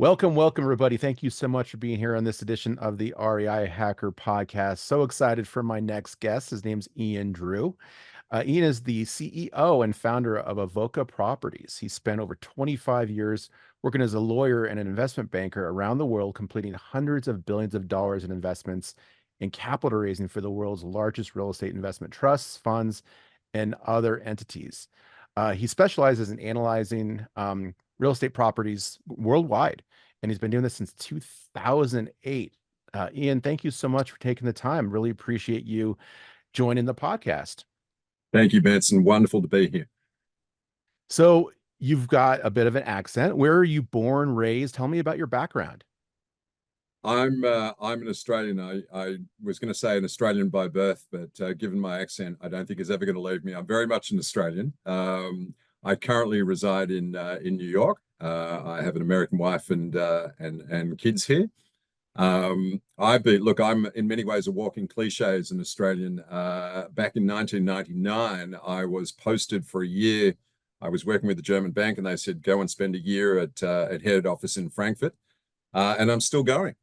Welcome, everybody. Thank you so much for being here on this edition of the REI Hacker Podcast. So excited for my next guest. His name's Ian Drewe. Ian is the CEO and founder of Avoca Properties. He spent over 25 years working as a lawyer and an investment banker around the world, completing hundreds of billions of dollars in investments and capital raising for the world's largest real estate investment trusts, funds, and other entities. He specializes in analyzing real estate properties worldwide, and he's been doing this since 2008. Ian, thank you so much for taking the time. Really appreciate you joining the podcast. Thank you, Benson. Wonderful to be here. So you've got a bit of an accent. Where are you born, raised? Tell me about your background. I'm an Australian. I was going to say an Australian by birth, but given my accent, I don't think it's ever going to leave me. I'm very much an Australian. I currently reside in New York. I have an American wife and kids here. I'm in many ways a walking cliche as an Australian. Back in 1999, I was posted for a year. I was working with the German bank, and they said go and spend a year at head office in Frankfurt, and I'm still going.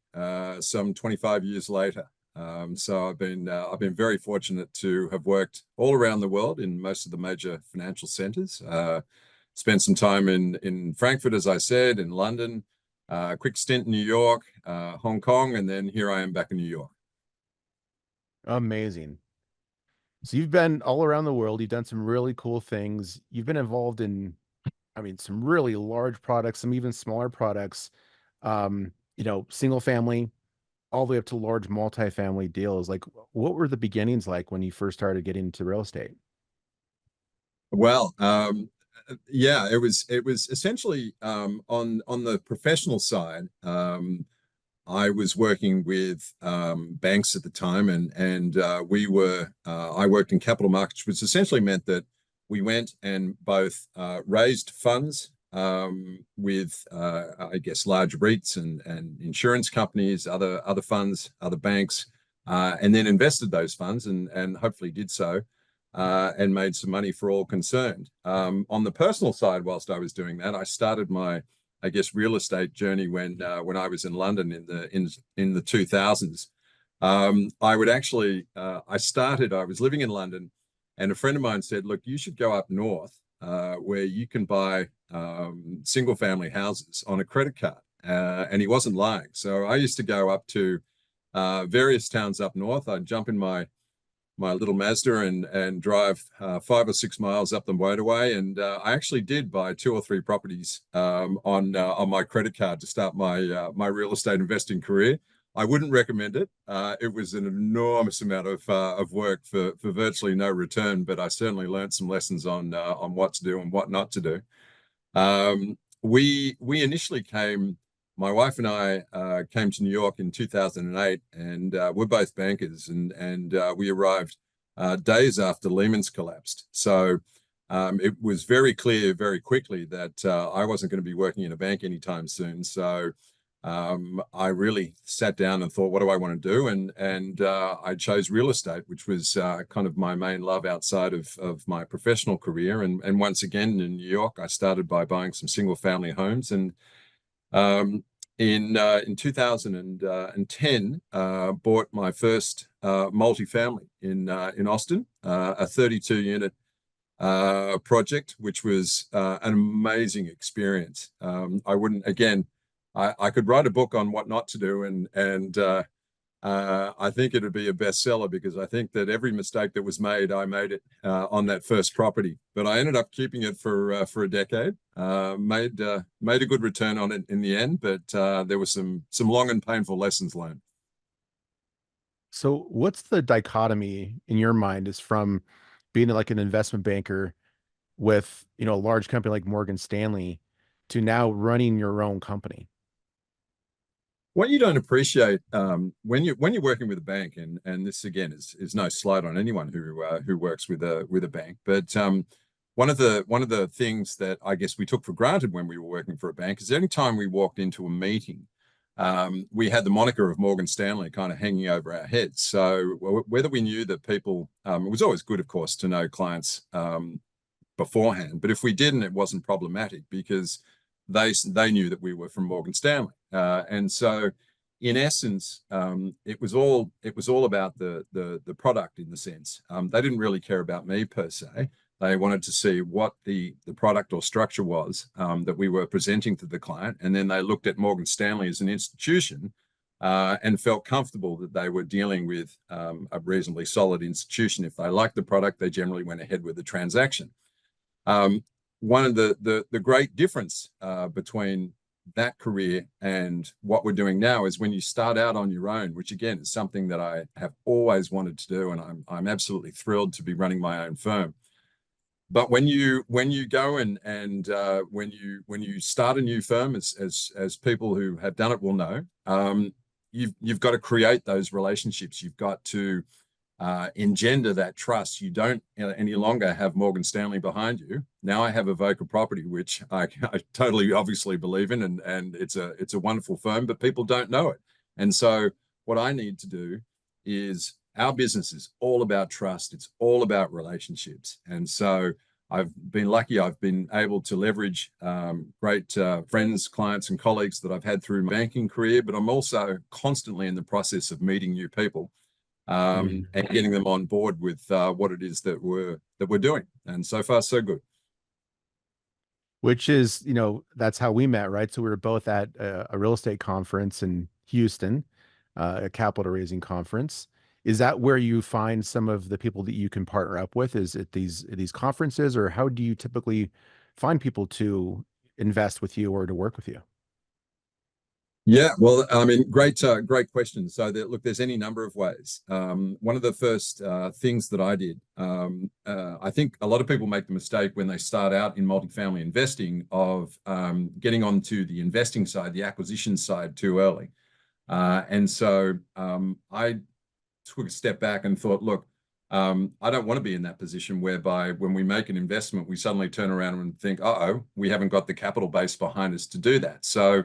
Some 25 years later. So I've been very fortunate to have worked all around the world in most of the major financial centers. Spent some time in Frankfurt, as I said, in London. Quick stint in New York, Hong Kong, and then here I am back in New York. Amazing. So you've been all around the world. You've done some really cool things. You've been involved in, some really large products, some even smaller products, single family, all the way up to large multifamily deals. Like, what were the beginnings like when you first started getting into real estate? Well, yeah, it was essentially on the professional side. I was working with banks at the time, and I worked in capital markets, which essentially meant that we went and both raised funds with I guess large REITs and insurance companies, other funds, other banks, and then invested those funds and hopefully did so and made some money for all concerned. On the personal side, whilst I was doing that, I started my real estate journey when I was in London in the 2000s. I was living in London, and a friend of mine said, "Look, you should go up north where you can buy single family houses on a credit card." And he wasn't lying. So I used to go up to various towns up north. I'd jump in my little Mazda and drive 5 or 6 miles up the motorway. And I actually did buy 2 or 3 properties on my credit card to start my real estate investing career. I wouldn't recommend it. It was an enormous amount of work for virtually no return, but I certainly learned some lessons on what to do and what not to do. We initially my wife and I came to New York in 2008, and we're both bankers, and we arrived days after Lehman's collapsed. So it was very clear very quickly that I wasn't going to be working in a bank anytime soon. So I really sat down and thought, what do I want to do? And I chose real estate, which was kind of my main love outside of my professional career. And once again in New York, I started by buying some single family homes. And in 2010, bought my first multifamily in Austin, a 32 unit project, which was an amazing experience. I could write a book on what not to do, and I think it'd be a bestseller, because I think that every mistake that was made, I made it on that first property. But I ended up keeping it for a decade. Made a good return on it in the end, but there were some long and painful lessons learned. So what's the dichotomy in your mind is from being like an investment banker with, a large company like Morgan Stanley to now running your own company? What you don't appreciate when you're working with a bank, and this again is no slight on anyone who works with a bank, but one of the things that I guess we took for granted when we were working for a bank is any time we walked into a meeting, we had the moniker of Morgan Stanley kind of hanging over our heads. So whether we knew that people, it was always good, of course, to know clients beforehand, but if we didn't, it wasn't problematic, because they knew that we were from Morgan Stanley, and so in essence, it was all about the product in the sense. They didn't really care about me per se. They wanted to see what the product or structure was that we were presenting to the client, and then they looked at Morgan Stanley as an institution and felt comfortable that they were dealing with a reasonably solid institution. If they liked the product, they generally went ahead with the transaction. One of the great difference between that career and what we're doing now is when you start out on your own, which again is something that I have always wanted to do, and I'm absolutely thrilled to be running my own firm. But when you go and when you start a new firm, as people who have done it will know, you've got to create those relationships. You've got to engender that trust. You don't any longer have Morgan Stanley behind you. Now I have Avoca Property, which I totally obviously believe in, and it's a wonderful firm, but people don't know it. And so what I need to do is, our business is all about trust. It's all about relationships. And so I've been lucky. I've been able to leverage great friends, clients, and colleagues that I've had through my banking career, but I'm also constantly in the process of meeting new people. And getting them on board with what it is that we're doing, and so far so good. Which is, that's how we met, right? So we were both at a real estate conference in Houston, a capital raising conference. Is that where you find some of the people that you can partner up with? Is it these conferences, or how do you typically find people to invest with you or to work with you? Yeah, well, I mean, great question. So look, there's any number of ways. One of the first things that I did, I think a lot of people make the mistake when they start out in multifamily investing of getting onto the investing side, the acquisition side too early. And so I took a step back and thought, look, I don't want to be in that position whereby when we make an investment, we suddenly turn around and think, we haven't got the capital base behind us to do that. So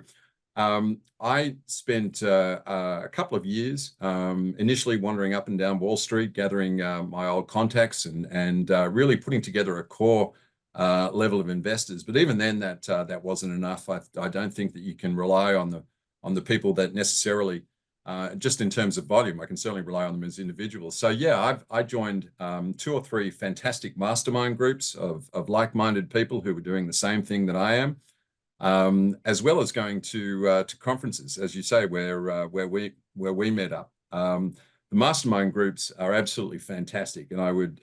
I spent a couple of years initially wandering up and down Wall Street, gathering my old contacts and really putting together a core level of investors. But even then, that wasn't enough. I don't think that you can rely on the people that necessarily, just in terms of volume. I can certainly rely on them as individuals. So yeah, I joined 2 or 3 fantastic mastermind groups of like-minded people who were doing the same thing that I am. As well as going to conferences, as you say, where we met up. The mastermind groups are absolutely fantastic, and I would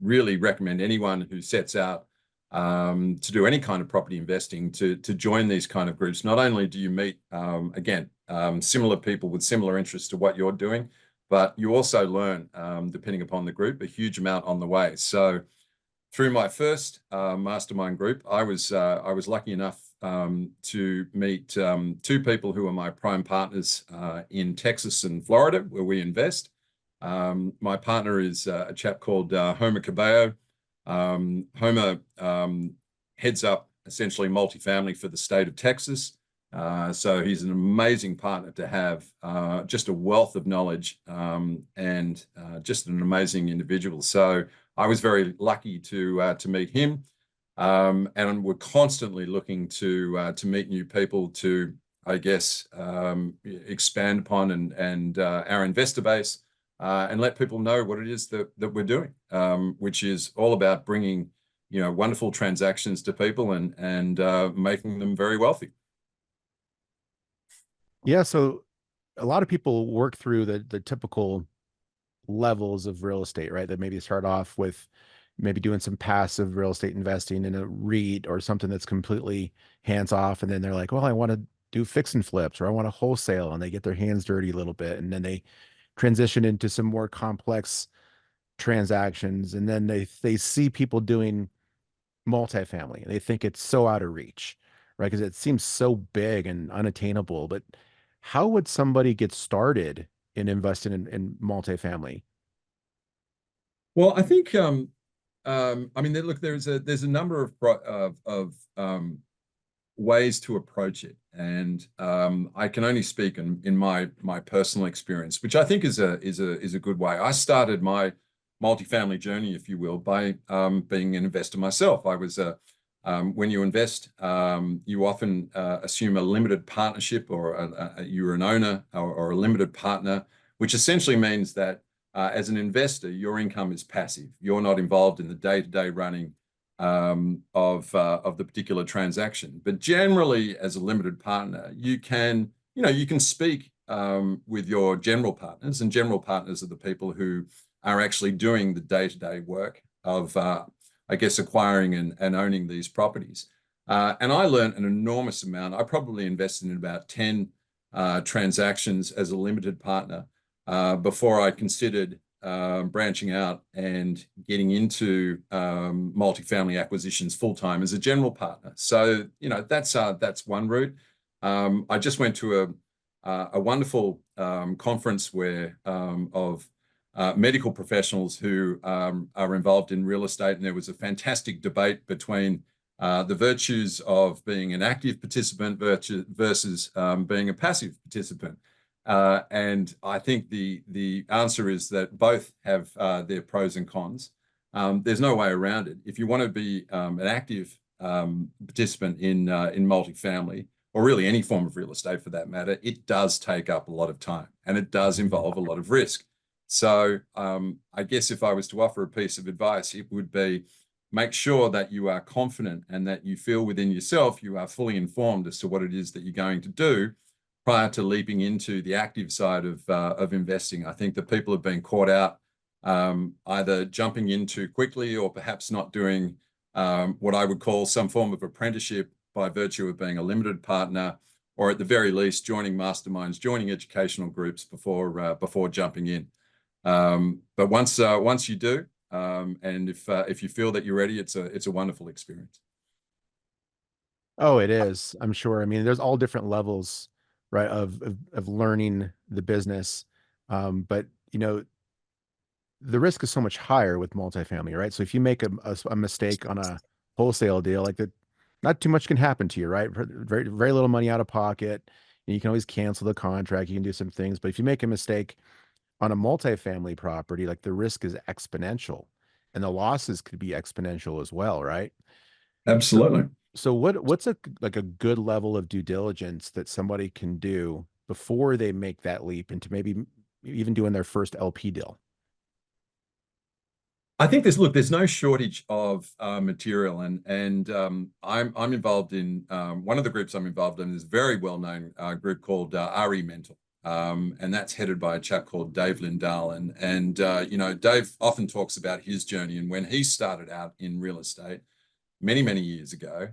really recommend anyone who sets out to do any kind of property investing to join these kind of groups. Not only do you meet similar people with similar interests to what you're doing, but you also learn, depending upon the group, a huge amount on the way. So through my first mastermind group, I was lucky enough to meet 2 people who are my prime partners in Texas and Florida, where we invest. My partner is a chap called Homer Cabello. Homer heads up essentially multifamily for the state of Texas. So he's an amazing partner to have, just a wealth of knowledge and just an amazing individual. So I was very lucky to meet him. And we're constantly looking to meet new people to, I guess, expand upon and our investor base and let people know what it is that we're doing, which is all about bringing wonderful transactions to people and making them very wealthy. Yeah, so a lot of people work through the typical levels of real estate, right? That maybe start off with maybe doing some passive real estate investing in a REIT or something that's completely hands off. And then they're like, well, I want to do fix and flips, or I want to wholesale, and they get their hands dirty a little bit. And then they transition into some more complex transactions. And then they see people doing multifamily and they think it's so out of reach, right? Because it seems so big and unattainable. But how would somebody get started in investing in multifamily? Well, I think I mean, look, there's a number of ways to approach it, and I can only speak in my personal experience, which I think is a good way. I started my multifamily journey, if you will, by being an investor myself. I was a When you invest, you often assume a limited partnership, or you're an owner or a limited partner, which essentially means that as an investor, your income is passive. You're not involved in the day-to-day running of the particular transaction. But generally, as a limited partner, you can speak with your general partners, and general partners are the people who are actually doing the day-to-day work of acquiring and owning these properties. And I learned an enormous amount. I probably invested in about 10 transactions as a limited partner before I considered branching out and getting into multifamily acquisitions full-time as a general partner. So, that's one route. I just went to a wonderful conference of medical professionals who are involved in real estate, and there was a fantastic debate between the virtues of being an active participant versus being a passive participant. And I think the answer is that both have their pros and cons. There's no way around it. If you want to be an active participant in multifamily, or really any form of real estate for that matter, it does take up a lot of time, and it does involve a lot of risk. So I guess if I was to offer a piece of advice, it would be make sure that you are confident and that you feel within yourself you are fully informed as to what it is that you're going to do prior to leaping into the active side of investing. I think that people have been caught out either jumping in too quickly, or perhaps not doing what I would call some form of apprenticeship by virtue of being a limited partner, or at the very least joining masterminds, joining educational groups before jumping in. But once you do, and if you feel that you're ready, it's a wonderful experience. Oh, it is. I'm sure. I mean, there's all different levels, right, of learning the business. But the risk is so much higher with multifamily, right? So if you make a mistake on a wholesale deal, like that, not too much can happen to you, right? Very, very little money out of pocket. And you can always cancel the contract. You can do some things. But if you make a mistake on a multifamily property, like the risk is exponential, and the losses could be exponential as well, right? So, Absolutely. so what's a good level of due diligence that somebody can do before they make that leap into maybe even doing their first LP deal? I think there's no shortage of material, and I'm involved in one of the groups I'm involved in is a very well-known group called RE Mentor, and that's headed by a chap called Dave Lindahl, and Dave often talks about his journey and when he started out in real estate many years ago.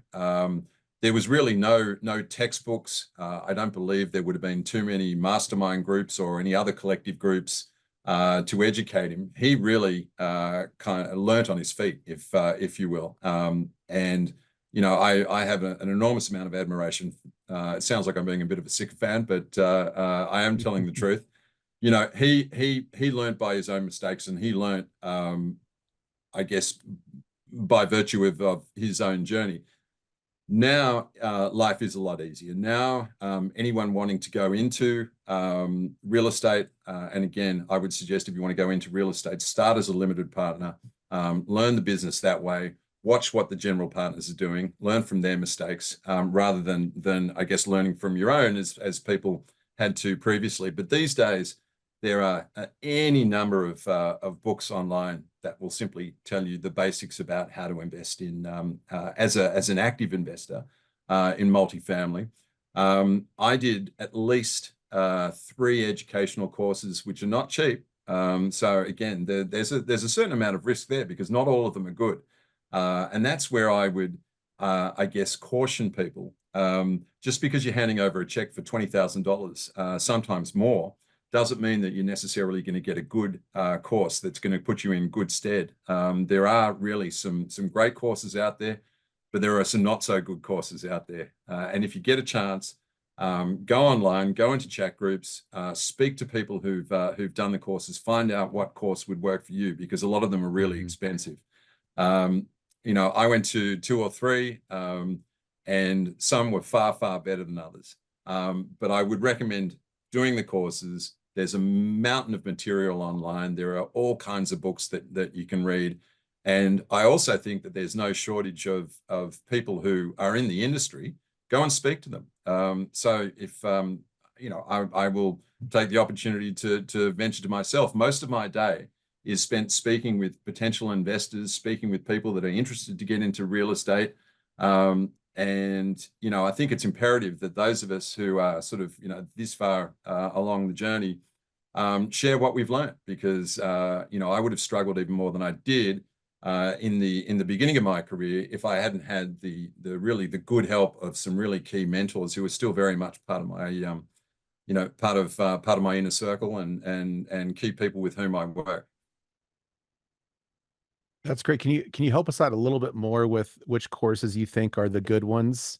There was really no textbooks. I don't believe there would have been too many mastermind groups or any other collective groups to educate him. He really kind of learnt on his feet, if you will. And I have an enormous amount of admiration. It sounds like I'm being a bit of a sycophant, but I am telling the truth. He learnt by his own mistakes, and he learnt, I guess, by virtue of his own journey. Now life is a lot easier. Now anyone wanting to go into real estate, and again, I would suggest if you want to go into real estate, start as a limited partner, learn the business that way, watch what the general partners are doing, learn from their mistakes, rather than I guess learning from your own as people had to previously. But these days, there are any number of books online that will simply tell you the basics about how to invest in as an active investor in multifamily. I did at least 3 educational courses, which are not cheap. So again, there's a certain amount of risk there because not all of them are good, and that's where I would I guess caution people. Just because you're handing over a check for $20,000, sometimes more, doesn't mean that you're necessarily going to get a good course that's going to put you in good stead. There are really some great courses out there, but there are some not so good courses out there. And if you get a chance, go online, go into chat groups, speak to people who've done the courses, find out what course would work for you, because a lot of them are really expensive. I went to 2 or 3, and some were far better than others. But I would recommend doing the courses. There's a mountain of material online. There are all kinds of books that you can read. And I also think that there's no shortage of people who are in the industry. Go and speak to them. So if I will take the opportunity to venture to myself. Most of my day is spent speaking with potential investors, speaking with people that are interested to get into real estate. And I think it's imperative that those of us who are sort of this far along the journey share what we've learned, because I would have struggled even more than I did in the beginning of my career if I hadn't had the good help of some really key mentors who are still very much part of my part of my inner circle and key people with whom I work. That's great. Can you help us out a little bit more with which courses you think are the good ones?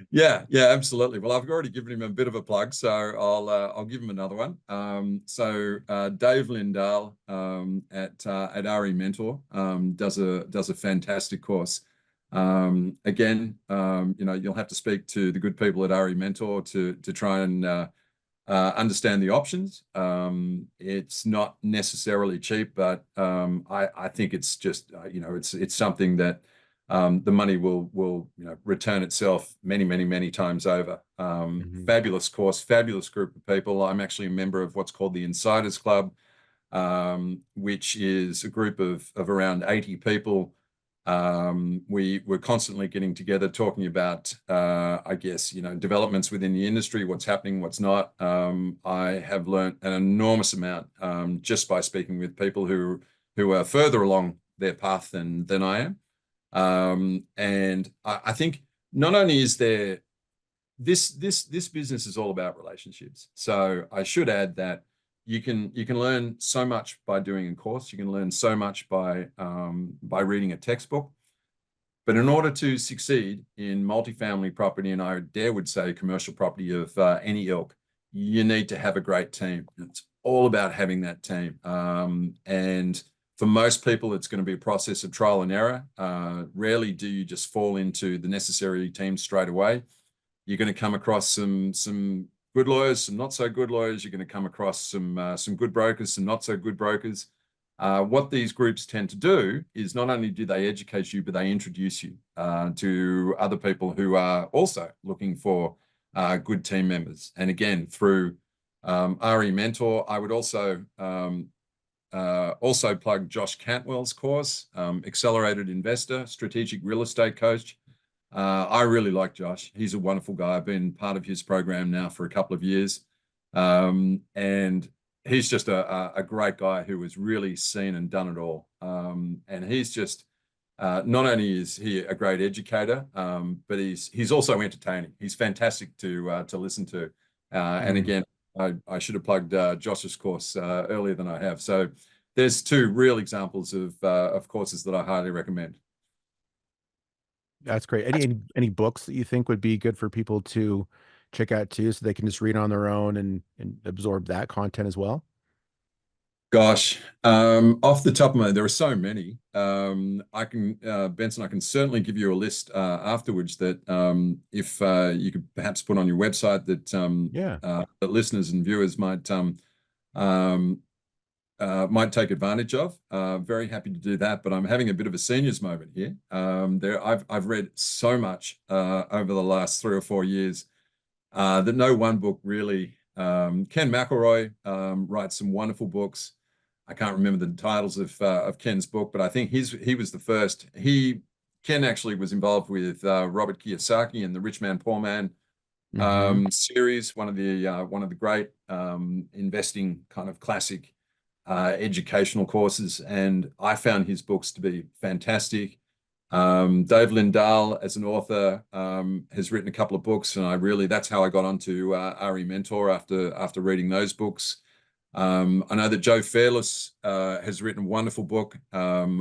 Yeah, absolutely. Well, I've already given him a bit of a plug, so I'll give him another one. Dave Lindahl at RE Mentor does a fantastic course. Again, you'll have to speak to the good people at RE Mentor to try and understand the options. It's not necessarily cheap, but I think it's just it's something that the money will return itself many times over. Fabulous course, fabulous group of people. I'm actually a member of what's called the Insiders Club, which is a group of around 80 people. We're constantly getting together, talking about, developments within the industry, what's happening, what's not. I have learned an enormous amount just by speaking with people who are further along their path than I am. And I think not only is there this business is all about relationships. So I should add that you can learn so much by doing a course. You can learn so much by reading a textbook. But in order to succeed in multifamily property, and I would say commercial property of any ilk, you need to have a great team. It's all about having that team. And for most people, it's going to be a process of trial and error. Rarely do you just fall into the necessary team straight away. You're going to come across some good lawyers, some not so good lawyers. You're going to come across some good brokers, some not so good brokers. What these groups tend to do is not only do they educate you, but they introduce you to other people who are also looking for good team members. And again, through RE Mentor, I would also plug Josh Cantwell's course, Accelerated Investor, Strategic Real Estate Coach. I really like Josh. He's a wonderful guy. I've been part of his program now for a couple of years. And he's just a great guy who has really seen and done it all. And he's just, not only is he a great educator, but he's also entertaining. He's fantastic to listen to. And again, I should have plugged Josh's course earlier than I have. So there's two real examples of courses that I highly recommend. That's great. Any books that you think would be good for people to check out too, so they can just read on their own and absorb that content as well? Gosh, off the top of my, there are so many. Benson, I can certainly give you a list afterwards that if you could perhaps put on your website that listeners and viewers might take advantage of. Very happy to do that, but I'm having a bit of a seniors moment here. I've read so much over the last 3 or 4 years that no one book really. Ken McElroy writes some wonderful books. I can't remember the titles of Ken's book, but I think he was the first. Ken actually was involved with Robert Kiyosaki and the Rich Man Poor Man series, one of the great investing kind of classic educational courses, and I found his books to be fantastic. Dave Lindahl, as an author, has written a couple of books, and that's how I got onto RE Mentor after reading those books. I know that Joe Fairless has written a wonderful book. I'm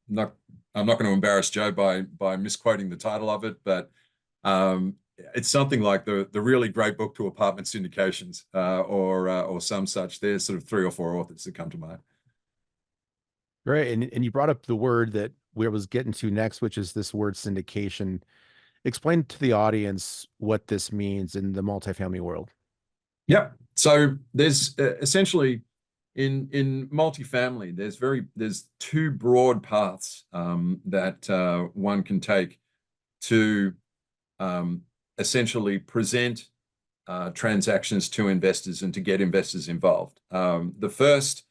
not going to embarrass Joe by misquoting the title of it, but it's something like the really great book to apartment syndications or some such. There's sort of 3 or 4 authors that come to mind. Great. And you brought up the word that we was getting to next, which is this word syndication. Explain to the audience what this means in the multifamily world. Yeah. So there's essentially In multifamily, there's two broad paths that one can take to essentially present transactions to investors and to get investors involved. The first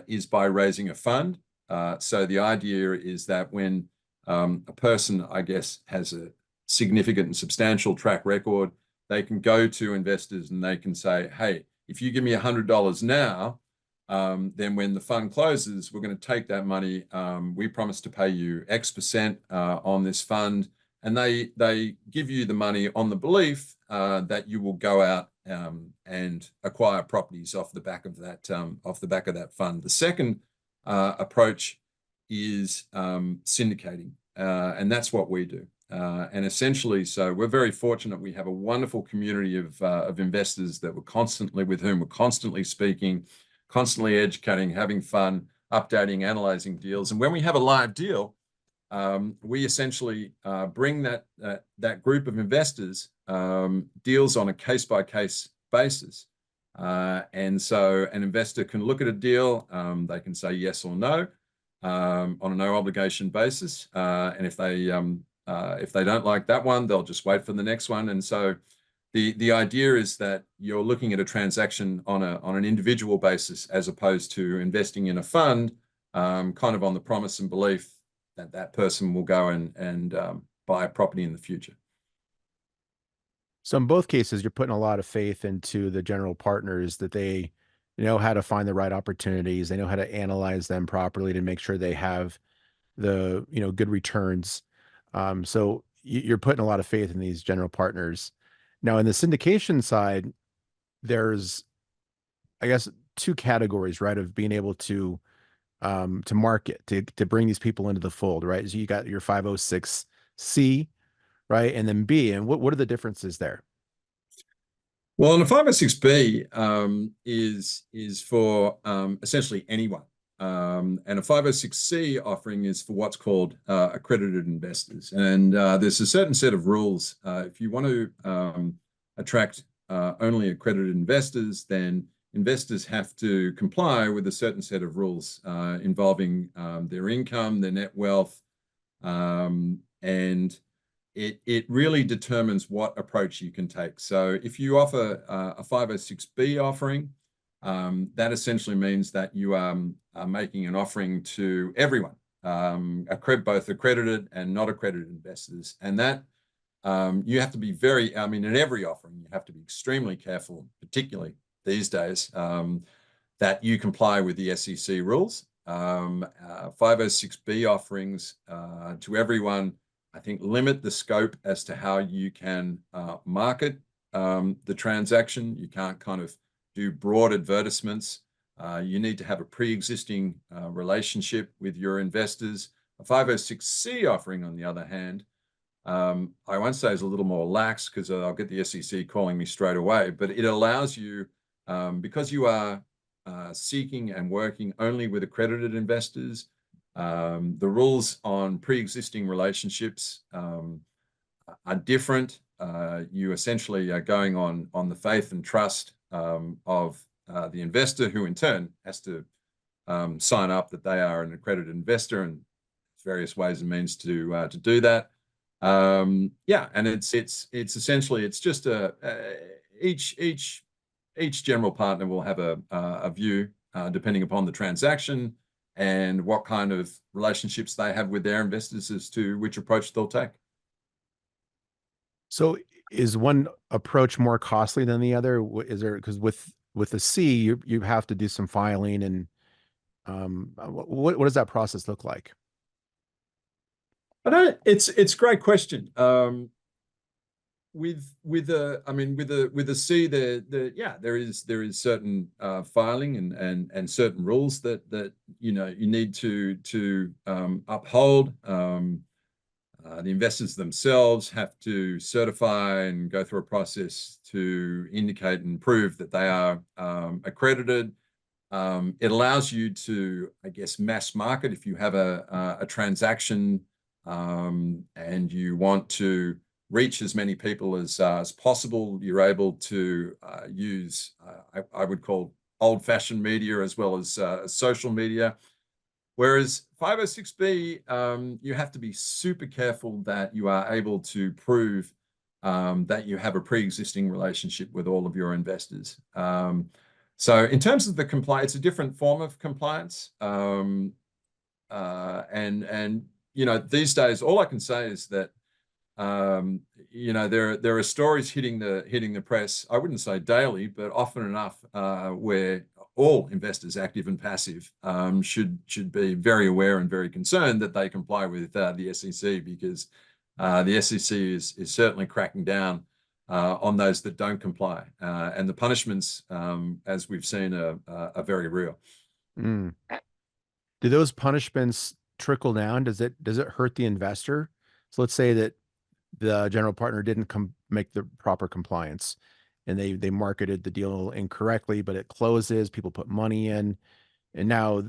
is by raising a fund. So the idea is that when a person, I guess, has a significant and substantial track record, they can go to investors and they can say, hey, if you give me $100 now, then when the fund closes, we're going to take that money. We promise to pay you X% on this fund. And they give you the money on the belief that you will go out and acquire properties off the back of that fund. The second approach is syndicating, and that's what we do. And essentially, so we're very fortunate. We have a wonderful community of investors with whom we're constantly speaking, constantly educating, having fun, updating, analyzing deals. And when we have a live deal, we essentially bring that group of investors deals on a case-by-case basis. And so an investor can look at a deal, they can say yes or no on a no obligation basis. And if they don't like that one, they'll just wait for the next one. And so the idea is that you're looking at a transaction on an individual basis as opposed to investing in a fund, kind of on the promise and belief that person will go and buy a property in the future. So in both cases, you're putting a lot of faith into the general partners that they know how to find the right opportunities. They know how to analyze them properly to make sure they have the, good returns. So you're putting a lot of faith in these general partners. Now, in the syndication side, there's, I guess, two categories, right, of being able to market, to bring these people into the fold, right? So you got your 506C, right, and then B. And what are the differences there? Well, and a 506B is for essentially anyone. And a 506C offering is for what's called accredited investors. And there's a certain set of rules. If you want to attract only accredited investors, then investors have to comply with a certain set of rules involving their income, their net wealth, and it really determines what approach you can take. So if you offer a 506B offering, that essentially means that you are making an offering to everyone, both accredited and not accredited investors. And that you have to be in every offering, you have to be extremely careful, particularly these days, that you comply with the SEC rules. 506B offerings to everyone, I think, limit the scope as to how you can market the transaction. You can't kind of do broad advertisements. You need to have a pre-existing relationship with your investors. A 506C offering, on the other hand, I won't say is a little more lax because I'll get the SEC calling me straight away, but it allows you, because you are seeking and working only with accredited investors, the rules on pre-existing relationships are different. You essentially are going on the faith and trust of the investor, who in turn has to sign up that they are an accredited investor, and various ways and means to do that. And it's essentially, it's just each general partner will have a view depending upon the transaction and what kind of relationships they have with their investors as to which approach they'll take. So is one approach more costly than the other? Is there, because with the C, you have to do some filing, and what does that process look like? It's a great question. With the C, there is certain filing and certain rules that you need to uphold. The investors themselves have to certify and go through a process to indicate and prove that they are accredited. It allows you to, I guess, mass market if you have a transaction and you want to reach as many people as possible. You're able to use, I would call old-fashioned media as well as social media. Whereas 506B, you have to be super careful that you are able to prove that you have a pre-existing relationship with all of your investors. So in terms of the compliance, it's a different form of compliance. And these days, all I can say is that there are stories hitting the press. I wouldn't say daily, but often enough, where all investors, active and passive, should be very aware and very concerned that they comply with the SEC, because the SEC is certainly cracking down on those that don't comply, and the punishments, as we've seen, are very real. Mm. Do those punishments trickle down? Does it hurt the investor? So let's say that the general partner didn't make the proper compliance, and they marketed the deal incorrectly, but it closes, people put money in, and now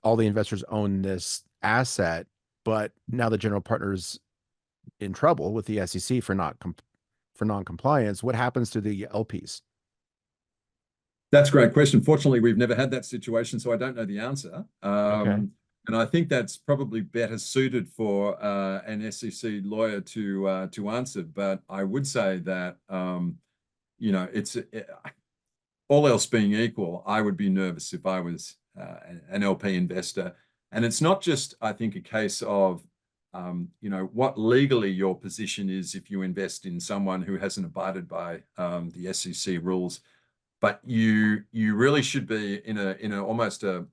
all the investors own this asset, but now the general partner's in trouble with the SEC for non-compliance. What happens to the LPs? That's a great question. Fortunately, we've never had that situation, so I don't know the answer. Okay. And I think that's probably better suited for an SEC lawyer to answer. But I would say that it's all else being equal, I would be nervous if I was an LP investor. And it's not just, I think, a case of what legally your position is if you invest in someone who hasn't abided by the SEC rules. But you really should be in a almost a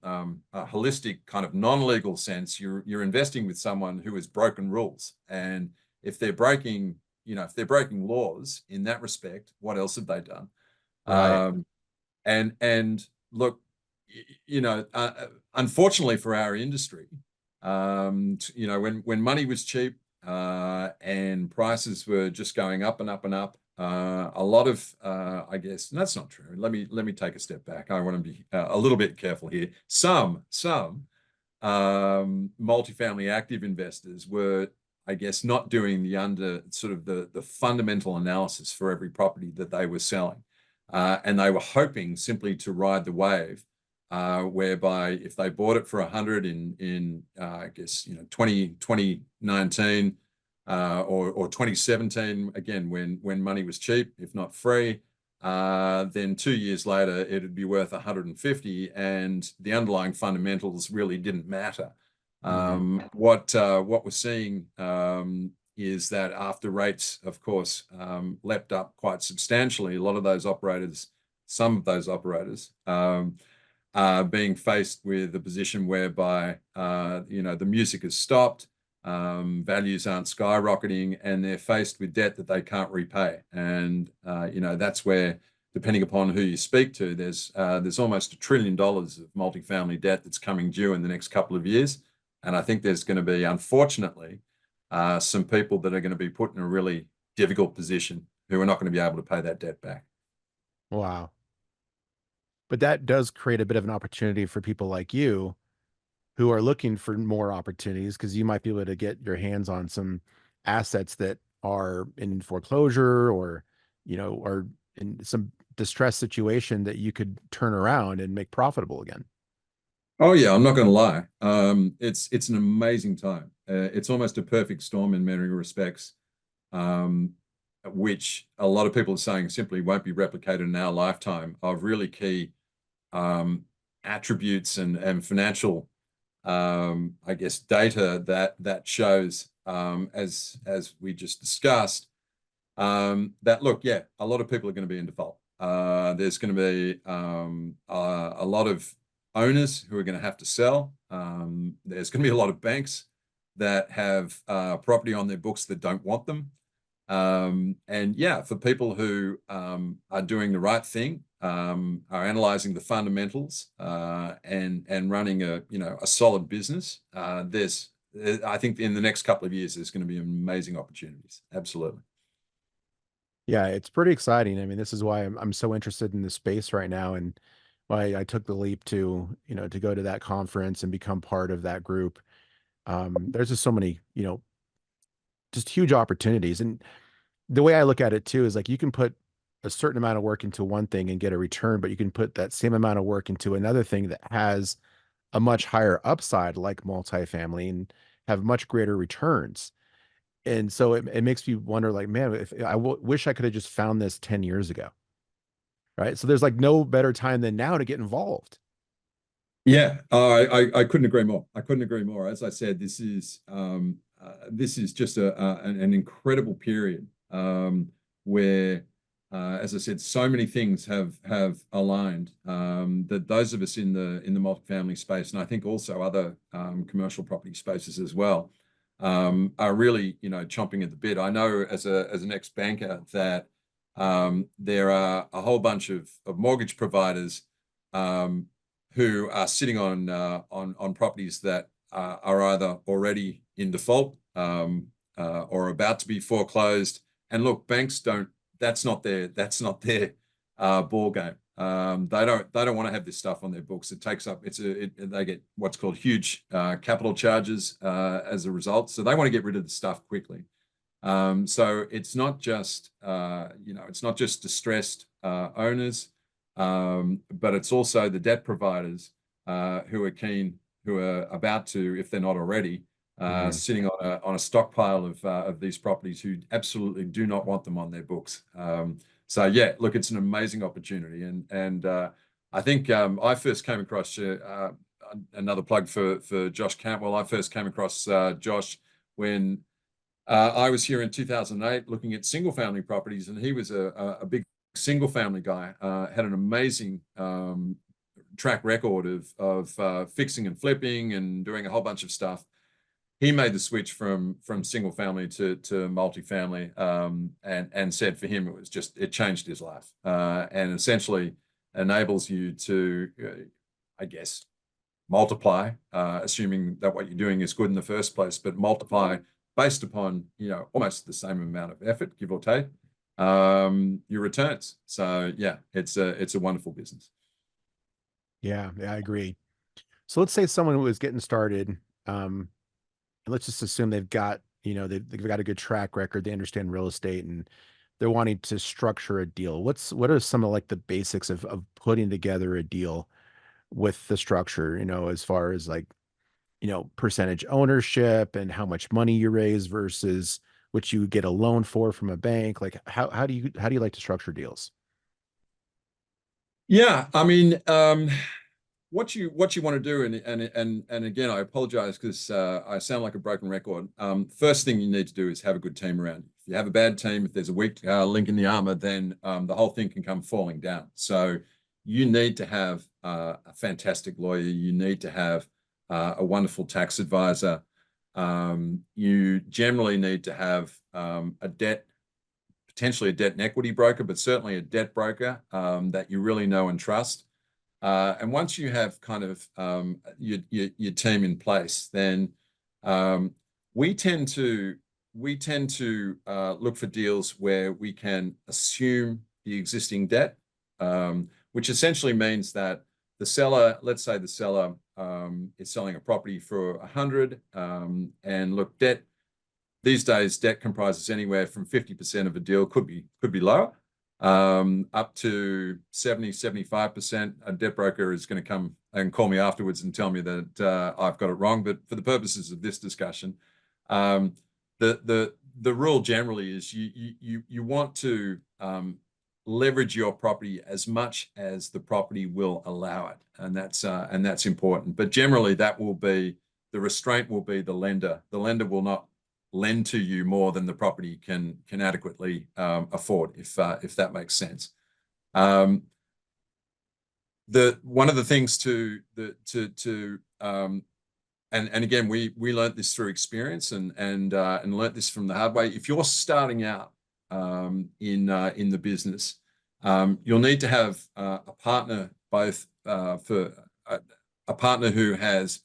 holistic kind of non-legal sense. You're investing with someone who has broken rules, and if they're breaking laws in that respect, what else have they done? Right. And look, unfortunately for our industry, when money was cheap and prices were just going up and up and up. A lot of, I guess, and that's not true. Let me take a step back. I want to be a little bit careful here. Some multifamily active investors were, I guess, not doing the fundamental analysis for every property that they were selling, and they were hoping simply to ride the wave, whereby if they bought it for 100 in I guess 2019. Or 2017, again, when money was cheap, if not free, then 2 years later, it'd be worth 150, and the underlying fundamentals really didn't matter. What we're seeing is that after rates, of course, leapt up quite substantially, some of those operators, are being faced with a position whereby the music has stopped. Values aren't skyrocketing, and they're faced with debt that they can't repay. And that's where, depending upon who you speak to, there's almost $1 trillion of multifamily debt that's coming due in the next couple of years. And I think there's going to be, unfortunately, some people that are going to be put in a really difficult position who are not going to be able to pay that debt back. Wow. But that does create a bit of an opportunity for people like you who are looking for more opportunities, because you might be able to get your hands on some assets that are in foreclosure, or are in some distressed situation that you could turn around and make profitable again. Oh yeah, I'm not going to lie. It's an amazing time. It's almost a perfect storm in many respects, which a lot of people are saying simply won't be replicated in our lifetime, of really key attributes and financial, I guess, data that shows, as we just discussed, that look, yeah, a lot of people are going to be in default. There's going to be a lot of owners who are going to have to sell. There's going to be a lot of banks that have property on their books that don't want them. And yeah, for people who are doing the right thing, are analyzing the fundamentals, and running a solid business, I think in the next couple of years there's going to be amazing opportunities. Absolutely. Yeah, it's pretty exciting. I mean, this is why I'm so interested in this space right now, and why I took the leap to to go to that conference and become part of that group. There's just so many just huge opportunities, and the way I look at it too is like you can put a certain amount of work into one thing and get a return, but you can put that same amount of work into another thing that has a much higher upside, like multifamily, and have much greater returns. And so it makes me wonder, like, man, if wish I could have just found this 10 years ago, right? So there's like no better time than now to get involved. Yeah, I couldn't agree more. I couldn't agree more. As I said, this is just an incredible period where, as I said, so many things have aligned that those of us in the multifamily space, and I think also other commercial property spaces as well, are really, chomping at the bit. I know as an ex-banker that there are a whole bunch of mortgage providers um, who are sitting on properties that are either already in default or about to be foreclosed. And look, banks don't. That's not their ball game. They don't want to have this stuff on their books. It takes up. They get what's called huge capital charges as a result. So they want to get rid of the stuff quickly. So it's not just it's not just distressed owners, but it's also the debt providers who are keen, who are about to, if they're not already, Mhm. sitting on a stockpile of these properties, who absolutely do not want them on their books. So yeah, look, it's an amazing opportunity, and I think I first came across another plug for Josh Cantwell. I first came across Josh when I was here in 2008 looking at single family properties, and he was a big single family guy, had an amazing track record of fixing and flipping and doing a whole bunch of stuff. He made the switch from single family to multifamily, and said for him it changed his life, and essentially enables you to, I guess, multiply, assuming that what you're doing is good in the first place, but multiply based upon almost the same amount of effort, give or take, your returns. So yeah, it's a wonderful business. Yeah, I agree. So let's say someone who is getting started, um, and let's just assume they've got, they've got a good track record, they understand real estate, and they're wanting to structure a deal. What are some of like the basics of putting together a deal with the structure, as far as like, percentage ownership and how much money you raise versus what you get a loan for from a bank? Like how do you like to structure deals? Yeah, I mean, what you want to do, and again, I apologize because I sound like a broken record. First thing you need to do is have a good team around you. If you have a bad team, if there's a weak link in the armor, then the whole thing can come falling down. So you need to have a fantastic lawyer. You need to have a wonderful tax advisor. You generally need to have potentially a debt and equity broker, but certainly a debt broker that you really know and trust. And once you have kind of your team in place, then um, we tend to look for deals where we can assume the existing debt, which essentially means that the seller, let's say the seller is selling a property for 100, and look, debt these days, debt comprises anywhere from 50% of a deal, could be lower, up to 75%. A debt broker is going to come and call me afterwards and tell me that I've got it wrong. But for the purposes of this discussion, um, the rule generally is you want to leverage your property as much as the property will allow it, and that's important. But generally, that will be the restraint will be the lender. The lender will not lend to you more than the property can adequately afford, if that makes sense. The one of the things and again, we learned this through experience, and learned this from the hard way. If you're starting out in the business, you'll need to have a partner, both for a partner who has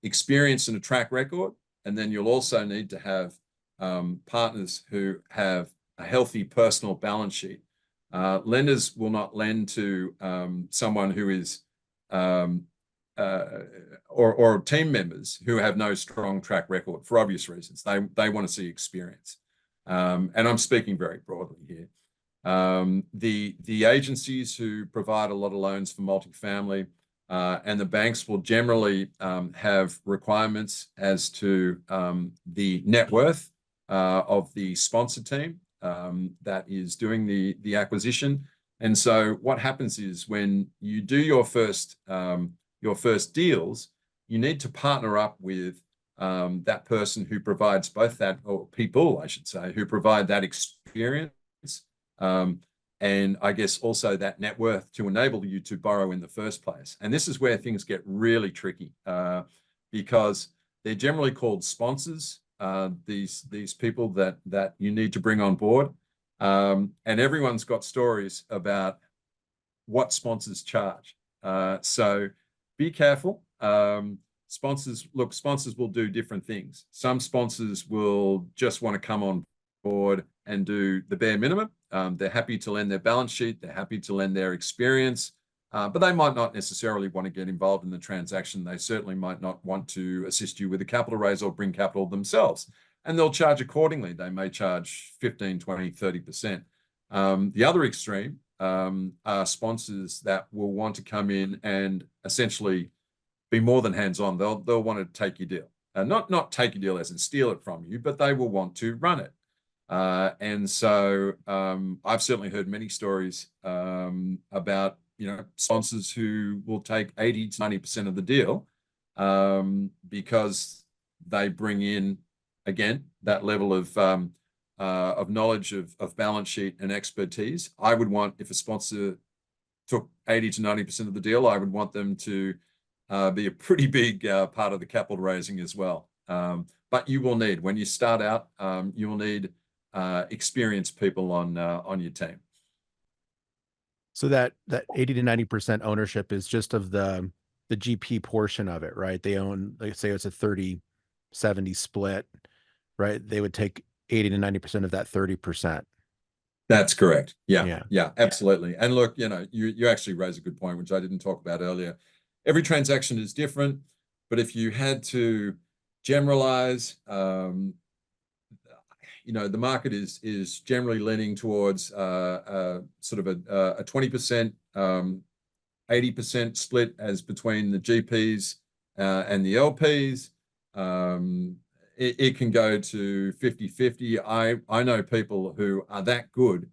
experience and a track record, and then you'll also need to have partners who have a healthy personal balance sheet. Lenders will not lend to someone who is or team members who have no strong track record, for obvious reasons. They want to see experience, and I'm speaking very broadly here. The agencies who provide a lot of loans for multifamily and the banks will generally have requirements as to the net worth of the sponsor team that is doing the acquisition. And so what happens is when you do your first deals, you need to partner up with that person who provides both that, or people, I should say, who provide that experience. And I guess also that net worth to enable you to borrow in the first place. And this is where things get really tricky because they're generally called sponsors, these people that you need to bring on board. And everyone's got stories about what sponsors charge. So be careful. Sponsors will do different things. Some sponsors will just want to come on board and do the bare minimum. They're happy to lend their balance sheet. They're happy to lend their experience, but they might not necessarily want to get involved in the transaction. They certainly might not want to assist you with a capital raise or bring capital themselves. And they'll charge accordingly. They may charge 15, 20, 30%. The other extreme are sponsors that will want to come in and essentially be more than hands-on. They'll want to take your deal. Not take your deal as in steal it from you, but they will want to run it. And so I've certainly heard many stories about sponsors who will take 80 to 90% of the deal because they bring in, again, that level of knowledge of balance sheet and expertise. I would want, if a sponsor took 80 to 90% of the deal, I would want them to be a pretty big part of the capital raising as well. But you will need, when you start out, you will need experienced people on your team. So that 80 to 90% ownership is just of the GP portion of it, right? They own, like say it's a 30-70 split, right? They would take 80 to 90% of that 30%. That's correct. Yeah, absolutely. And look, you actually raise a good point, which I didn't talk about earlier. Every transaction is different, but if you had to generalize, the market is generally leaning towards sort of a 20%, 80% split as between the GPs and the LPs. It can go to 50-50. I know people who are that good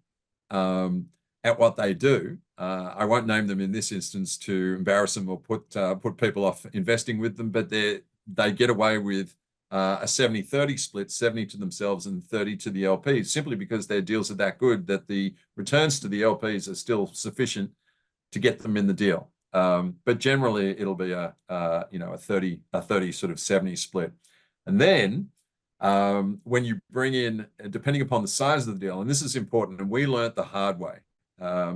at what they do. I won't name them in this instance to embarrass them or put people off investing with them, but they get away with a 70-30 split, 70 to themselves and 30 to the LPs, simply because their deals are that good that the returns to the LPs are still sufficient to get them in the deal. But generally, it'll be a 30 sort of 70 split. And then when you bring in, depending upon the size of the deal, and this is important, and we learned the hard way.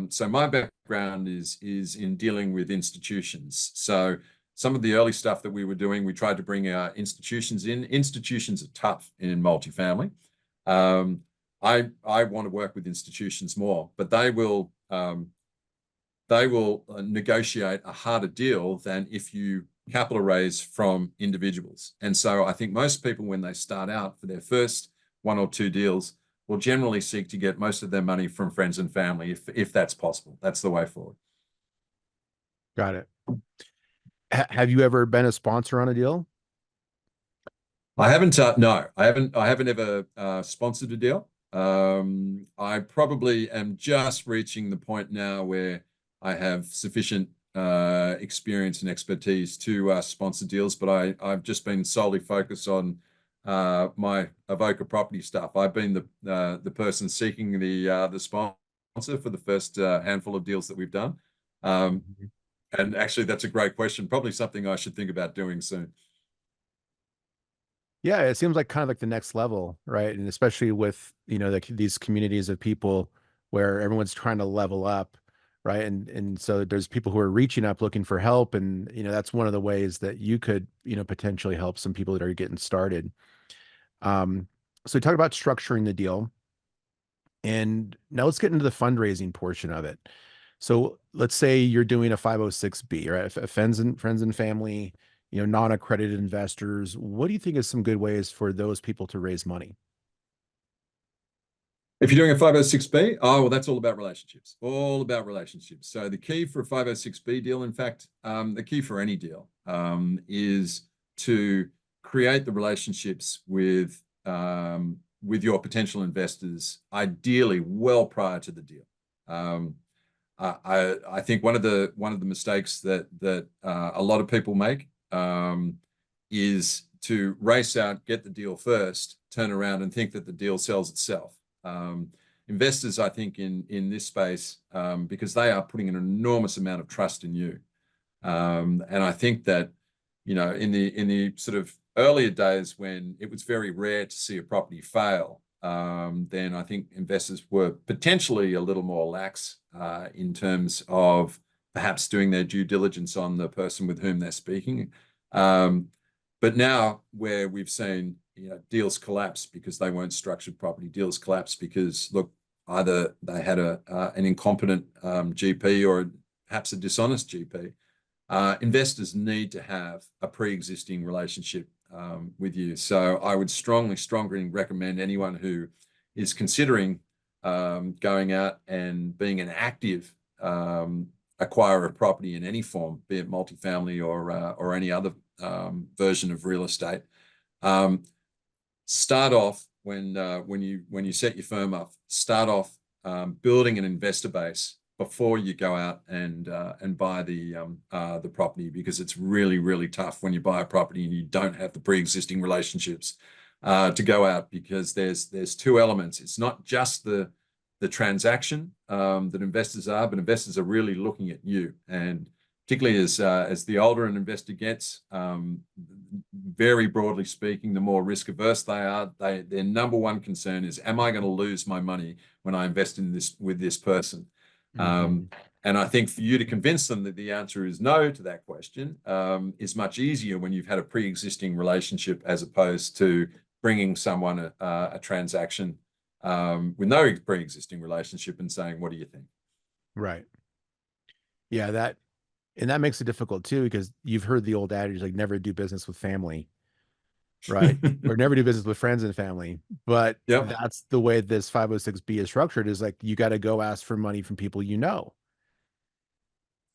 So my background is in dealing with institutions. So some of the early stuff that we were doing, we tried to bring our institutions in. Institutions are tough in multifamily. I want to work with institutions more, but they will negotiate a harder deal than if you capital raise from individuals. And so I think most people, when they start out for their first one or two deals, will generally seek to get most of their money from friends and family, if that's possible. That's the way forward. Got it. Have you ever been a sponsor on a deal? I haven't. No, I haven't ever sponsored a deal. I probably am just reaching the point now where I have sufficient experience and expertise to sponsor deals, but I've just been solely focused on my Avoca Property stuff. I've been the person seeking the sponsor for the first handful of deals that we've done. And actually, that's a great question. Probably something I should think about doing soon. Yeah, it seems like kind of like the next level, right? And especially with, these communities of people where everyone's trying to level up, right? And so there's people who are reaching up looking for help. And, that's one of the ways that you could, potentially help some people that are getting started. So we talked about structuring the deal. And now let's get into the fundraising portion of it. So let's say you're doing a 506B, right? Friends and family, non-accredited investors. What do you think is some good ways for those people to raise money? If you're doing a 506B, oh, well, that's all about relationships, all about relationships. So the key for a 506B deal, in fact, the key for any deal is to create the relationships with your potential investors, ideally well prior to the deal. I think one of the mistakes that a lot of people make is to race out, get the deal first, turn around and think that the deal sells itself. Investors, I think, in this space, because they are putting an enormous amount of trust in you, and I think that in the sort of earlier days when it was very rare to see a property fail, then I think investors were potentially a little more lax in terms of perhaps doing their due diligence on the person with whom they're speaking. But now, where we've seen deals collapse because they weren't structured property, deals collapse because, look, either they had an incompetent GP or perhaps a dishonest GP. Investors need to have a pre-existing relationship with you. So I would strongly recommend anyone who is considering going out and being an active acquirer of property in any form, be it multifamily or any other version of real estate. Start off when you set your firm up. Start off building an investor base before you go out and buy the property, because it's really tough when you buy a property and you don't have the pre-existing relationships to go out, because there's two elements. It's not just the transaction that investors are, but investors are really looking at you. And particularly as the older an investor gets, very broadly speaking, the more risk averse they are. Their number one concern is, am I going to lose my money when I invest in this with this person? And I think for you to convince them that the answer is no to that question is much easier when you've had a pre-existing relationship, as opposed to bringing someone a transaction with no pre-existing relationship and saying, what do you think? Right. Yeah, that makes it difficult too, because you've heard the old adage, like, never do business with family, right? Or never do business with friends and family. But Yep. that's the way this 506B is structured, is like, you got to go ask for money from people you know.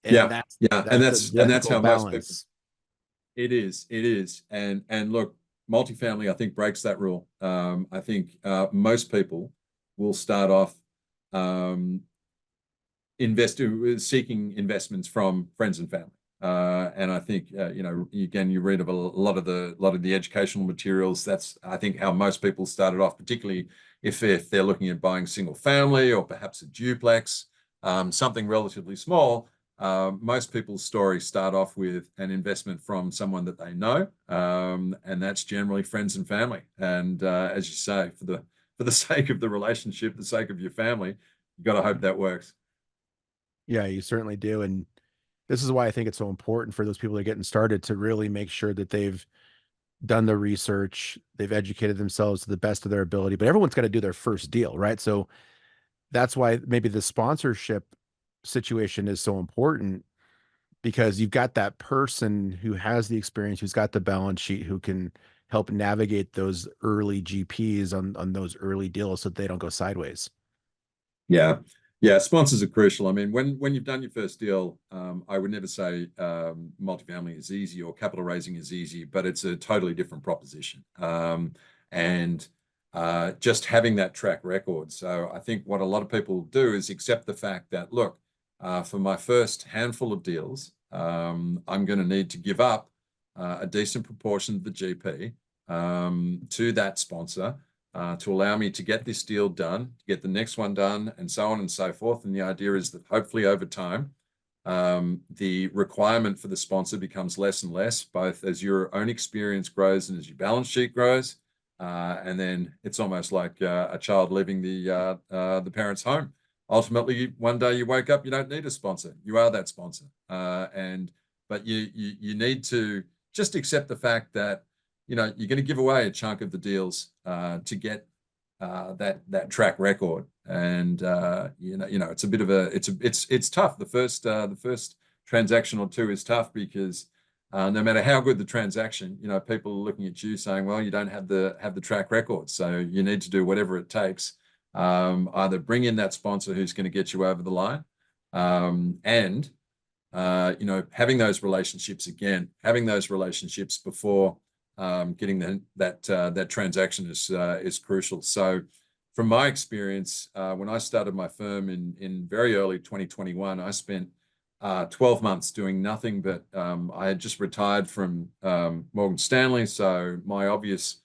And Yeah. that's Yeah. And a that's how difficult most people. balance. It is. And look, multifamily, I think, breaks that rule. I think most people will start off seeking investments from friends and family. And I think again, you read of a lot of the educational materials. That's, I think, how most people started off, particularly if they're looking at buying single family or perhaps a duplex, something relatively small. Most people's stories start off with an investment from someone that they know, and that's generally friends and family. And as you say, for the sake of the relationship, the sake of your family, you've got to hope that works. Yeah, you certainly do. And this is why I think it's so important for those people that are getting started to really make sure that they've done the research, they've educated themselves to the best of their ability. But everyone's got to do their first deal, right? So that's why maybe the sponsorship situation is so important, because you've got that person who has the experience, who's got the balance sheet, who can help navigate those early GPs on those early deals so that they don't go sideways. Yeah. Yeah, sponsors are crucial. I mean, when you've done your first deal, I would never say multifamily is easy or capital raising is easy, but it's a totally different proposition. And just having that track record. So I think what a lot of people do is accept the fact that, look, for my first handful of deals, I'm going to need to give up a decent proportion of the GP to that sponsor, to allow me to get this deal done, to get the next one done, and so on and so forth. And the idea is that hopefully over time, the requirement for the sponsor becomes less and less, both as your own experience grows and as your balance sheet grows. And then it's almost like a child leaving the parent's home. Ultimately, one day you wake up, you don't need a sponsor. You are that sponsor. But you need to just accept the fact that you're going to give away a chunk of the deals to get that track record. And it's a bit of it's tough. The first transaction or two is tough, because no matter how good the transaction, people are looking at you saying, well, you don't have the track record, so you need to do whatever it takes Either bring in that sponsor who's going to get you over the line, and having those relationships before getting that transaction is crucial. So from my experience, when I started my firm in very early 2021, I spent 12 months doing nothing but I had just retired from Morgan Stanley. So my obvious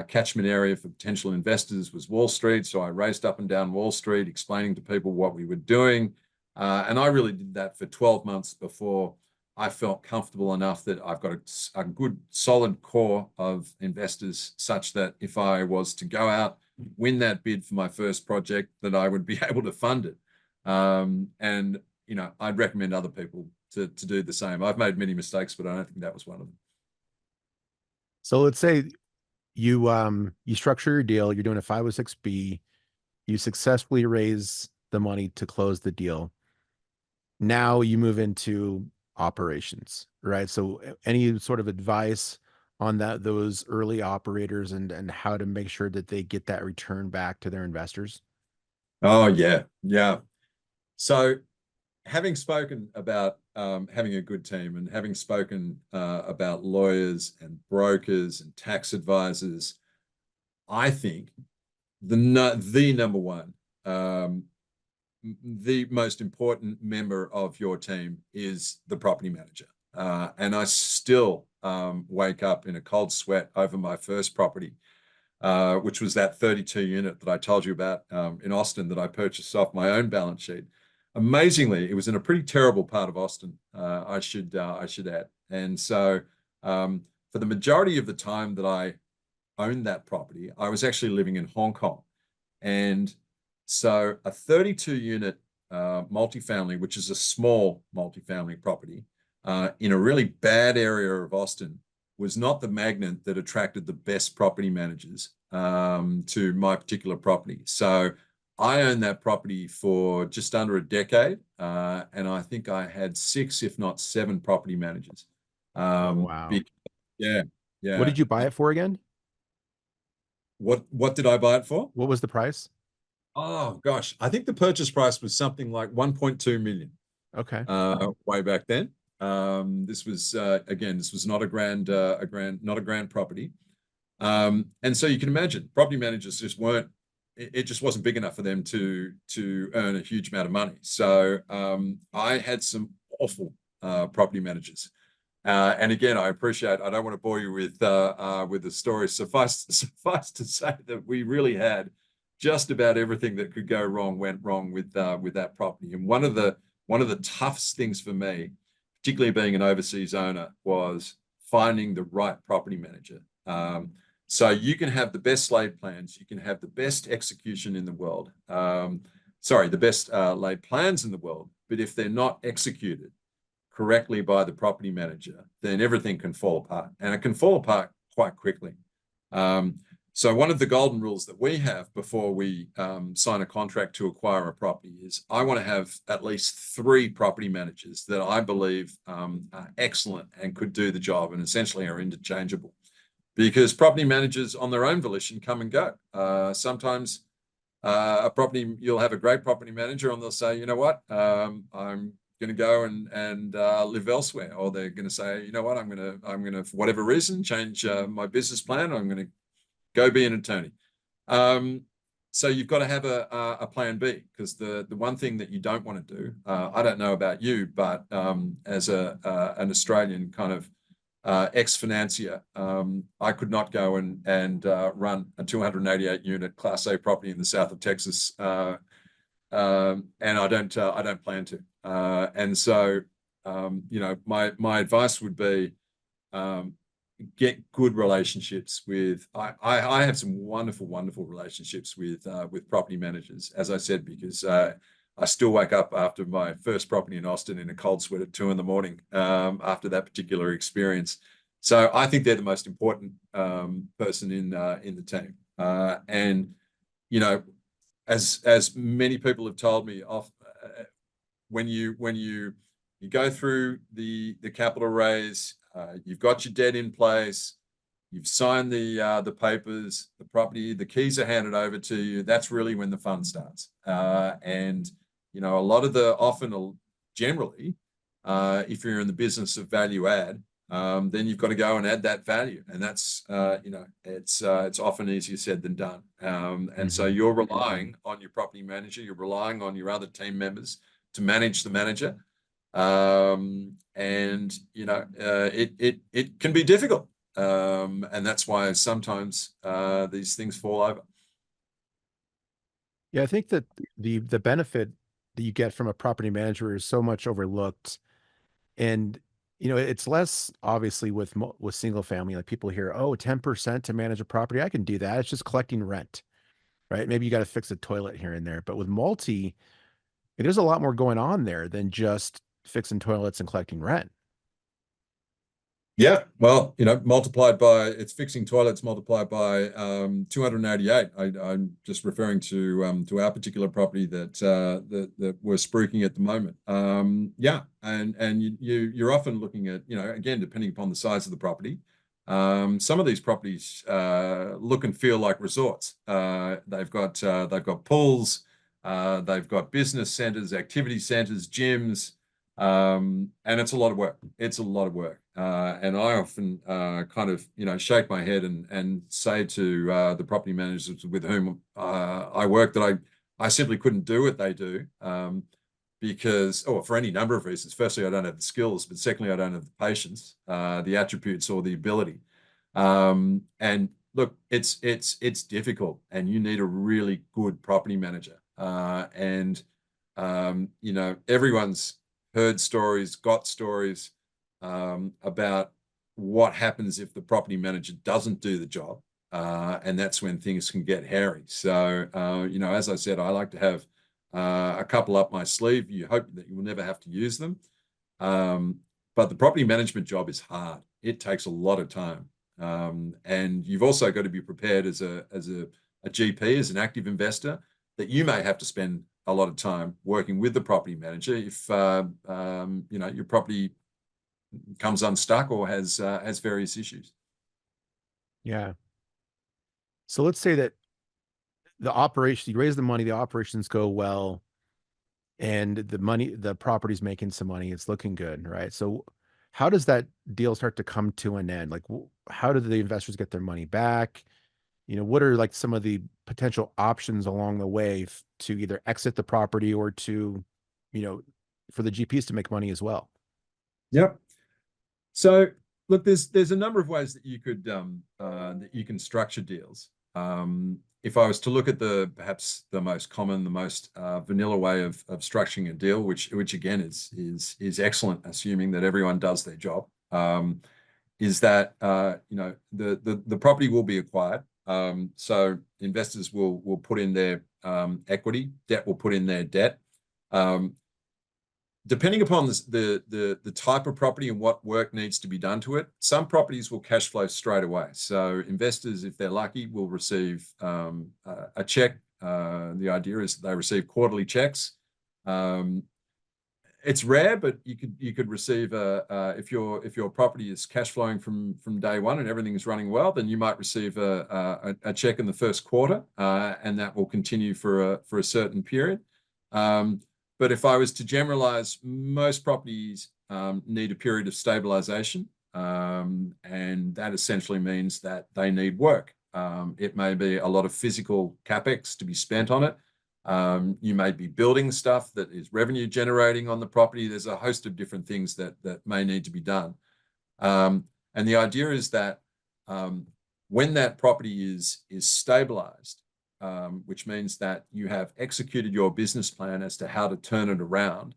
catchment area for potential investors was Wall Street. So I raced up and down Wall Street, explaining to people what we were doing. And I really did that for 12 months before I felt comfortable enough that I've got a good, solid core of investors, such that if I was to go out, win that bid for my first project, that I would be able to fund it. And I'd recommend other people to do the same. I've made many mistakes, but I don't think that was one of them. So let's say you structure your deal, you're doing a 506B, you successfully raise the money to close the deal. Now you move into operations, right? So any sort of advice on those early operators and how to make sure that they get that return back to their investors? Oh, yeah. Yeah. So having spoken about having a good team, and having spoken about lawyers and brokers and tax advisors, I think the number one, the most important member of your team is the property manager. And I still wake up in a cold sweat over my first property, which was that 32 unit that I told you about in Austin that I purchased off my own balance sheet. Amazingly, it was in a pretty terrible part of Austin, I should add. And so for the majority of the time that I owned that property, I was actually living in Hong Kong. And so a 32 unit multifamily, which is a small multifamily property in a really bad area of Austin, was not the magnet that attracted the best property managers to my particular property. So I owned that property for just under a decade, and I think I had 6, if not 7 property managers. Oh, wow. Yeah, What yeah. did you buy it for again? What did I buy it for? What was the price? Oh gosh, I think the purchase price was something like 1.2 million Okay. way back then. This was again, this was not a grand property. And so you can imagine property managers just weren't, it just wasn't big enough for them to earn a huge amount of money. So I had some awful property managers. And again, I don't want to bore you with the story. Suffice to say that we really had just about everything that could go wrong went wrong with that property. And one of the toughest things for me, particularly being an overseas owner, was finding the right property manager. So you can have the best laid plans, you can have the best execution in the world, the best laid plans in the world, but if they're not executed correctly by the property manager, then everything can fall apart, and it can fall apart quite quickly. So one of the golden rules that we have before we sign a contract to acquire a property is I want to have at least 3 property managers that I believe are excellent and could do the job and essentially are interchangeable. Because property managers on their own volition come and go. Sometimes you'll have a great property manager and they'll say, you know what, I'm going to go and live elsewhere. Or they're going to say, you know what, I'm going to, for whatever reason, change my business plan. I'm going to go be an attorney. So you've got to have a plan B, because the one thing that you don't want to do, I don't know about you, but as an Australian kind of ex-financier, I could not go and run a 288 unit Class A property in the south of Texas, and I don't plan to. And so, my advice would be get good relationships with. I have some wonderful relationships with property managers, as I said, because I still wake up after my first property in Austin in a cold sweat at 2 a.m. After that particular experience. So I think they're the most important person in the team. And as many people have told me, when you go through the capital raise, you've got your debt in place, you've signed the papers, the property, the keys are handed over to you. That's really when the fun starts. And a lot of generally, if you're in the business of value add, then you've got to go and add that value, and that's it's often easier said than done. And so you're relying on your property manager, you're relying on your other team members to manage the manager, and it can be difficult, and that's why sometimes these things fall over. Yeah, I think that the benefit that you get from a property manager is so much overlooked. And it's less obviously with single family. Like people hear, oh, 10% to manage a property, I can do that. It's just collecting rent, right? Maybe you got to fix a toilet here and there. But with multi, there's a lot more going on there than just fixing toilets and collecting rent. Yeah, well, multiplied by, it's fixing toilets multiplied by 288. I'm just referring to our particular property that we're spruiking at the moment. Yeah, and you're often looking at, again, depending upon the size of the property. Some of these properties look and feel like resorts. They've got pools, they've got business centers, activity centers, gyms. And it's a lot of work. It's a lot of work. And I often kind of, shake my head and say to the property managers with whom I work that I simply couldn't do what they do, because, for any number of reasons. Firstly, I don't have the skills, but secondly, I don't have the patience, the attributes, or the ability. And look, it's difficult, and you need a really good property manager. Everyone's heard stories, got stories about what happens if the property manager doesn't do the job, and that's when things can get hairy. So, as I said, I like to have a couple up my sleeve. You hope that you will never have to use them, but the property management job is hard. It takes a lot of time, and you've also got to be prepared as a GP, as an active investor, that you may have to spend a lot of time working with the property manager if your property comes unstuck or has various issues. Yeah. So let's say that you raise the money, the operations go well, and the property's making some money, it's looking good, right? So how does that deal start to come to an end? Like, how do the investors get their money back? What are like some of the potential options along the way to either exit the property or to, for the GPs to make money as well? Yep. So look, there's a number of ways that you can structure deals. If I was to look at perhaps the most common, the most vanilla way of structuring a deal, which again is excellent, assuming that everyone does their job, is that the property will be acquired. So investors will put in their equity, debt will put in their debt. Depending upon the type of property and what work needs to be done to it, some properties will cash flow straight away. So investors, if they're lucky, will receive a check. The idea is that they receive quarterly checks. It's rare, but you could receive if your property is cash flowing from day one and everything is running well, then you might receive a check in the first quarter, and that will continue for a certain period. But if I was to generalize, most properties need a period of stabilization, and that essentially means that they need work. It may be a lot of physical capex to be spent on it. You may be building stuff that is revenue generating on the property. There's a host of different things that may need to be done. And the idea is that when that property is stabilized, which means that you have executed your business plan as to how to turn it around,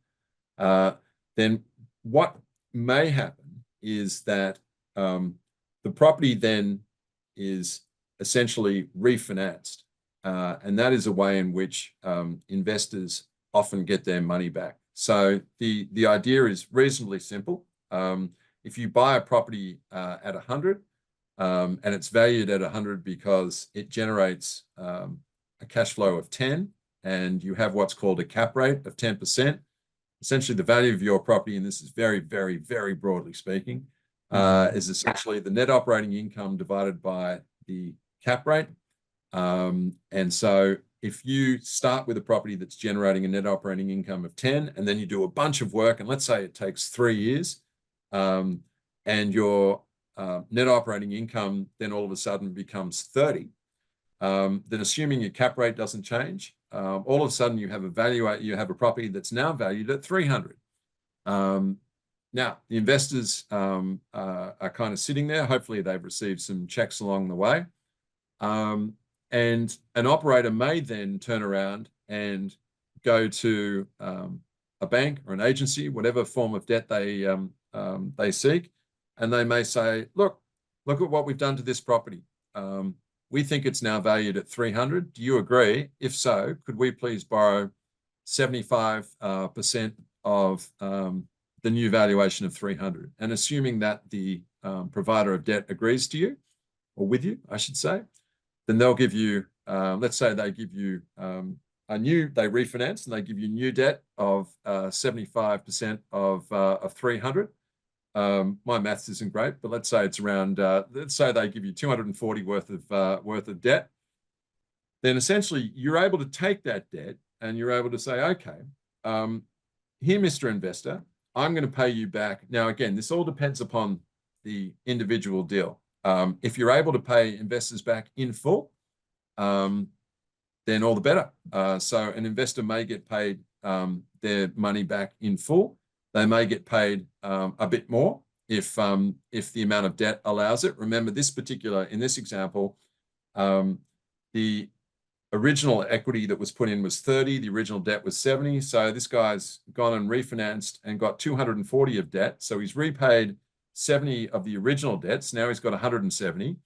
then what may happen is that the property then is essentially refinanced. And that is a way in which investors often get their money back. So the idea is reasonably simple. If you buy a property at 100, and it's valued at 100 because it generates a cash flow of 10, and you have what's called a cap rate of 10%. Essentially, the value of your property, and this is very, very, very broadly speaking, is essentially the net operating income divided by the cap rate. And so if you start with a property that's generating a net operating income of 10, and then you do a bunch of work, and let's say it takes 3 years, and your net operating income then all of a sudden becomes 30, then assuming your cap rate doesn't change, all of a sudden you have a property that's now valued at 300. Now, the investors are kind of sitting there. Hopefully they've received some checks along the way. And an operator may then turn around and go to a bank or an agency, whatever form of debt they seek, and they may say, look at what we've done to this property. We think it's now valued at 300. Do you agree? If so, could we please borrow 75% of the new valuation of 300? And assuming that the provider of debt agrees to you, or with you, I should say, then they'll give you, let's say they give you they refinance and they give you new debt of 75% of 300. My maths isn't great, but let's say it's around, let's say they give you 240 worth of debt. Then essentially you're able to take that debt and you're able to say, okay, here, Mr. Investor, I'm going to pay you back. Now, again, this all depends upon the individual deal. If you're able to pay investors back in full, then all the better. So an investor may get paid their money back in full. They may get paid a bit more if the amount of debt allows it. Remember, in this example, the original equity that was put in was 30, the original debt was 70. So this guy's gone and refinanced and got 240 of debt. So he's repaid 70 of the original debts. Now he's got 170.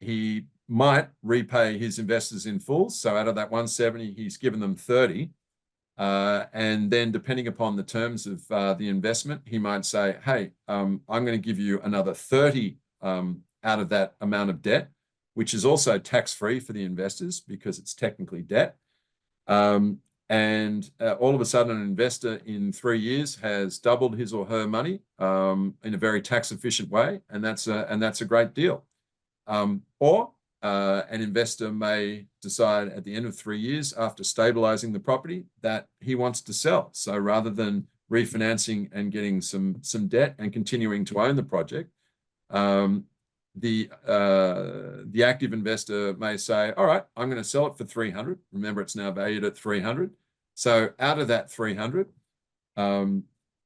He might repay his investors in full. So out of that 170, he's given them 30. And then depending upon the terms of the investment, he might say, hey, I'm going to give you another 30 out of that amount of debt, which is also tax-free for the investors because it's technically debt. And all of a sudden, an investor in 3 years has doubled his or her money in a very tax-efficient way, and that's a great deal. Or an investor may decide at the end of 3 years, after stabilizing the property, that he wants to sell. So rather than refinancing and getting some debt and continuing to own the project, the active investor may say, all right, I'm going to sell it for 300. Remember, it's now valued at 300. So out of that 300,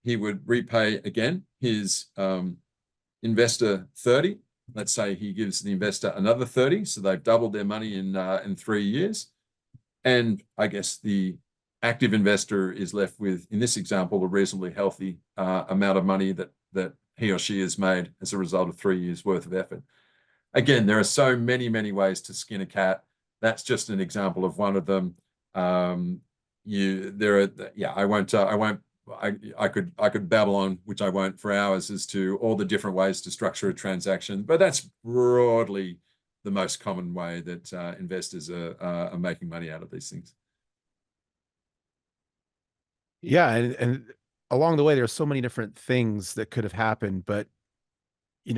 he would repay again his investor 30. Let's say he gives the investor another 30. So they've doubled their money in 3 years. And I guess the active investor is left with, in this example, a reasonably healthy amount of money that he or she has made as a result of 3 years worth of effort. Again, there are so many ways to skin a cat. That's just an example of one of them. I could babble on, which I won't, for hours as to all the different ways to structure a transaction, but that's broadly the most common way that investors are making money out of these things. Yeah, and along the way, there's so many different things that could have happened, but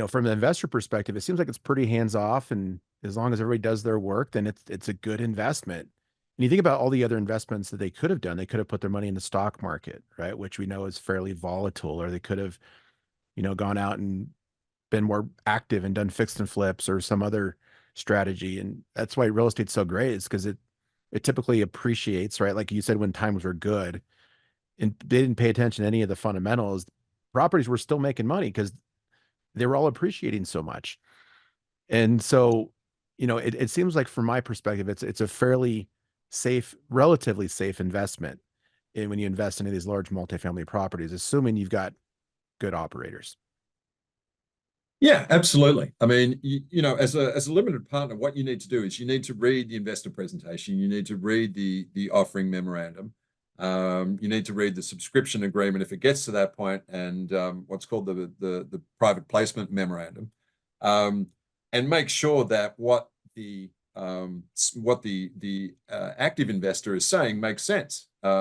from the investor perspective, it seems like it's pretty hands off, and as long as everybody does their work, then it's a good investment. And you think about all the other investments that they could have done. They could have put their money in the stock market, right? Which we know is fairly volatile, or they could have, gone out and been more active and done fix and flips or some other strategy. And that's why real estate's so great, is because it typically appreciates, right? Like you said, when times were good and they didn't pay attention to any of the fundamentals, properties were still making money because they were all appreciating so much. And so, it seems like from my perspective, it's a fairly safe, relatively safe investment when you invest in these large multifamily properties, assuming you've got good operators. Yeah, absolutely. I mean, as a limited partner, what you need to do is you need to read the investor presentation. You need to read the offering memorandum. You need to read the subscription agreement if it gets to that point, and what's called the private placement memorandum, and make sure that what the active investor is saying makes sense. There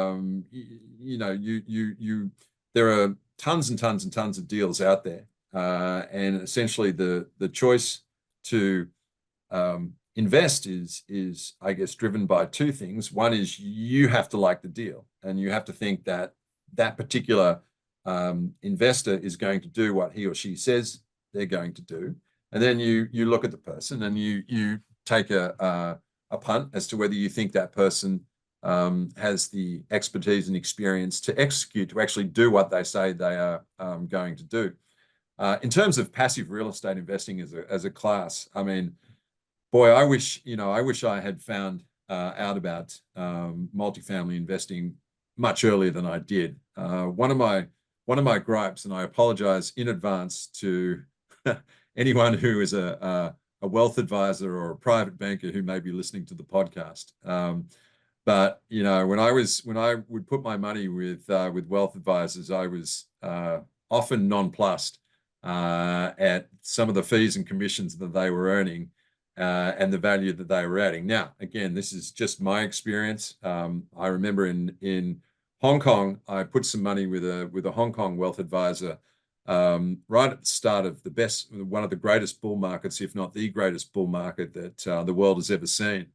are tons and tons and tons of deals out there, and essentially the choice to invest is, I guess, driven by two things. One is you have to like the deal, and you have to think that that particular investor is going to do what he or she says they're going to do. And then you look at the person and you take a punt as to whether you think that person has the expertise and experience to execute, to actually do what they say they are going to do. In terms of passive real estate investing as a class, I mean, boy, I wish I had found out about multifamily investing much earlier than I did. One of my gripes, and I apologize in advance to anyone who is a wealth advisor or a private banker who may be listening to the podcast. But when I would put my money with wealth advisors, I was often nonplussed at some of the fees and commissions that they were earning and the value that they were adding. Now, again, this is just my experience. I remember in Hong Kong, I put some money with a Hong Kong wealth advisor right at the start of one of the greatest bull markets, if not the greatest bull market that the world has ever seen.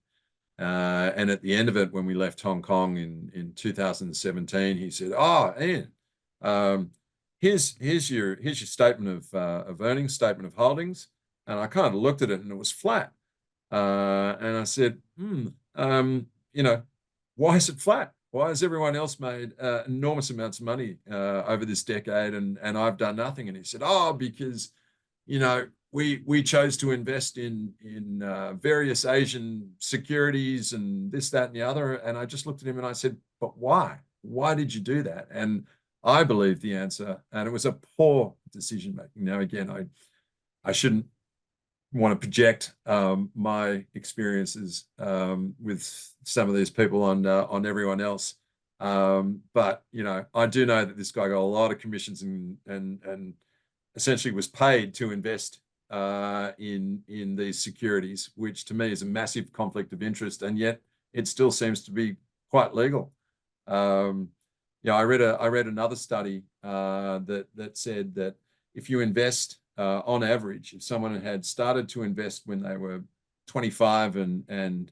And at the end of it, when we left Hong Kong in 2017, he said, "Oh, Ian, here's your statement of earnings, statement of holdings." And I kind of looked at it, and it was flat. And I said, why is it flat? Why has everyone else made enormous amounts of money over this decade, and I've done nothing? And he said, "Oh, because we chose to invest in various Asian securities and this, that, and the other." And I just looked at him and I said, "But why? Why did you do that?" And I believe the answer, and it was a poor decision making. Now, again, I shouldn't want to project my experiences with some of these people on everyone else. But I do know that this guy got a lot of commissions and essentially was paid to invest in these securities, which to me is a massive conflict of interest, and yet it still seems to be quite legal. I read another study that said that if you invest on average, if someone had started to invest when they were 25 and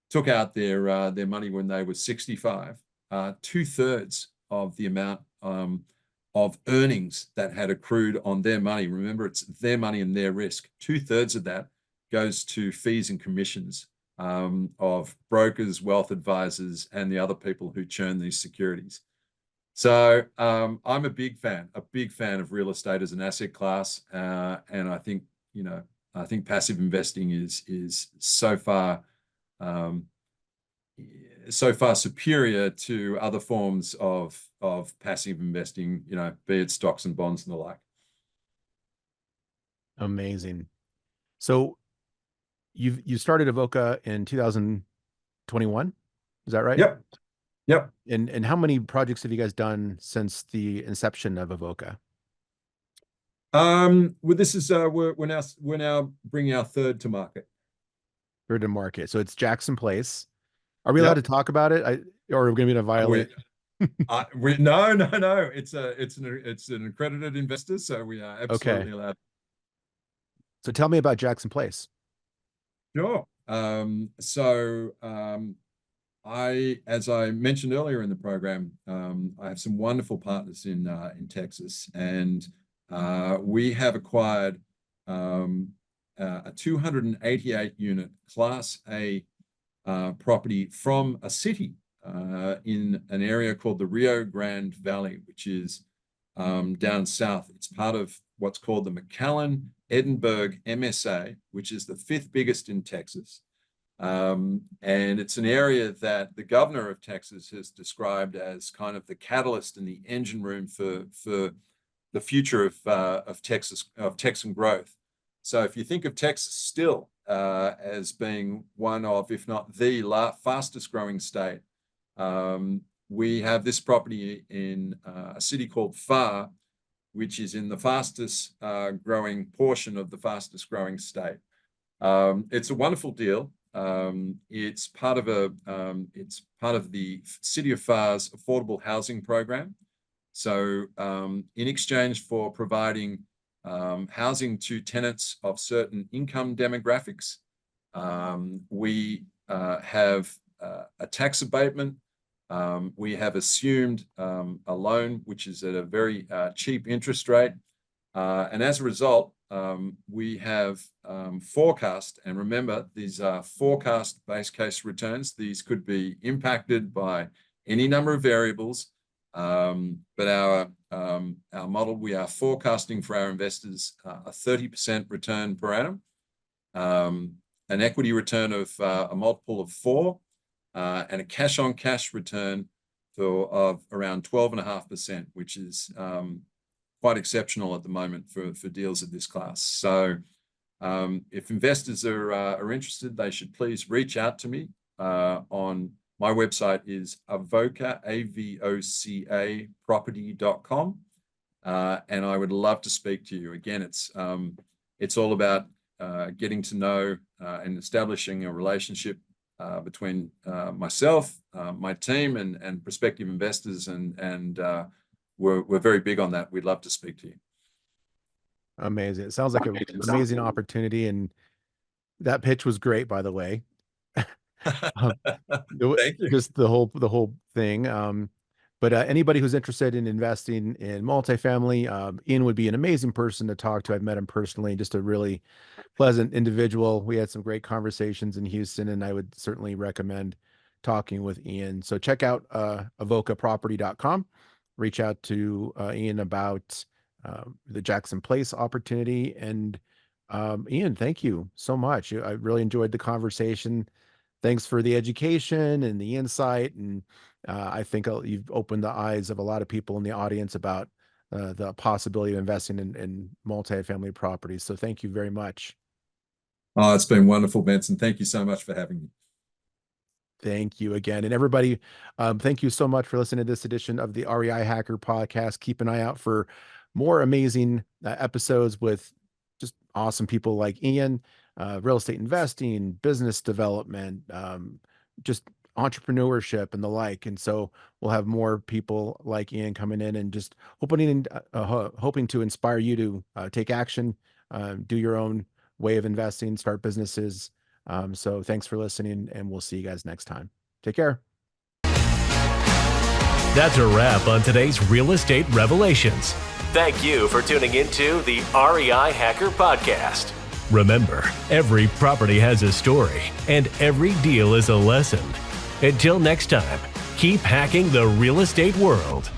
took out their money when they were 65, 2/3 of the amount of earnings that had accrued on their money, remember, it's their money and their risk, 2/3 of that goes to fees and commissions of brokers, wealth advisors, and the other people who churn these securities. So I'm a big fan of real estate as an asset class, and I think passive investing is so far superior to other forms of passive investing, be it stocks and bonds and the like. Amazing. So you started Avoca in 2021, is that right? Yep. And how many projects have you guys done since the inception of Avoca? Well, this is we're now bringing our third to market. Third to market. So it's Jackson Place. Are we allowed to talk about it? Or are we going to be violate? No. It's an accredited investor, so we are absolutely allowed. So tell me about Jackson Place. Sure. As I mentioned earlier in the program, I have some wonderful partners in Texas, and we have acquired a 288 unit Class A property from a city in an area called the Rio Grande Valley, which is down south. It's part of what's called the McAllen-Edinburgh MSA, which is the 5th biggest in Texas. And it's an area that the governor of Texas has described as kind of the catalyst and the engine room for the future of Texan growth. So if you think of Texas still as being one of, if not the fastest growing state, we have this property in a city called Pharr, which is in the fastest growing portion of the fastest growing state. It's a wonderful deal. It's part of the City of Pharr's affordable housing program. So in exchange for providing housing to tenants of certain income demographics. We have a tax abatement. We have assumed a loan which is at a very cheap interest rate. And as a result, we have forecast, and remember, these are forecast base case returns. These could be impacted by any number of variables, but our model, we are forecasting for our investors a 30% return per annum, an equity return of a multiple of 4, and a cash on cash return of around 12.5%, which is quite exceptional at the moment for deals of this class. So if investors are interested, they should please reach out to me. On my website is Avoca, AVOCA property.com. And I would love to speak to you. Again, it's all about getting to know and establishing a relationship between myself, my team, and prospective investors, and we're very big on that. We'd love to speak to you. Amazing. It sounds like an amazing opportunity, and that pitch was great, by the way. Thank you. Just the whole thing. But anybody who's interested in investing in multifamily, Ian would be an amazing person to talk to. I've met him personally, just a really pleasant individual. We had some great conversations in Houston, and I would certainly recommend talking with Ian. So check out avocaproperty.com. Reach out to Ian about the Jackson Place opportunity. And Ian, thank you so much. I really enjoyed the conversation. Thanks for the education and the insight. And I think you've opened the eyes of a lot of people in the audience about the possibility of investing in multifamily properties. So thank you very much. Oh, it's been wonderful, Benson. Thank you so much for having me. Thank you again. And everybody, thank you so much for listening to this edition of the REI Hacker Podcast. Keep an eye out for more amazing episodes with just awesome people like Ian, real estate investing, business development, just entrepreneurship and the like. And so we'll have more people like Ian coming in and just hoping to inspire you to take action, do your own way of investing, start businesses. So thanks for listening, and we'll see you guys next time. Take care. That's a wrap on today's Real Estate Revelations. Thank you for tuning into the REI Hacker Podcast. Remember, every property has a story, and every deal is a lesson. Until next time, keep hacking the real estate world.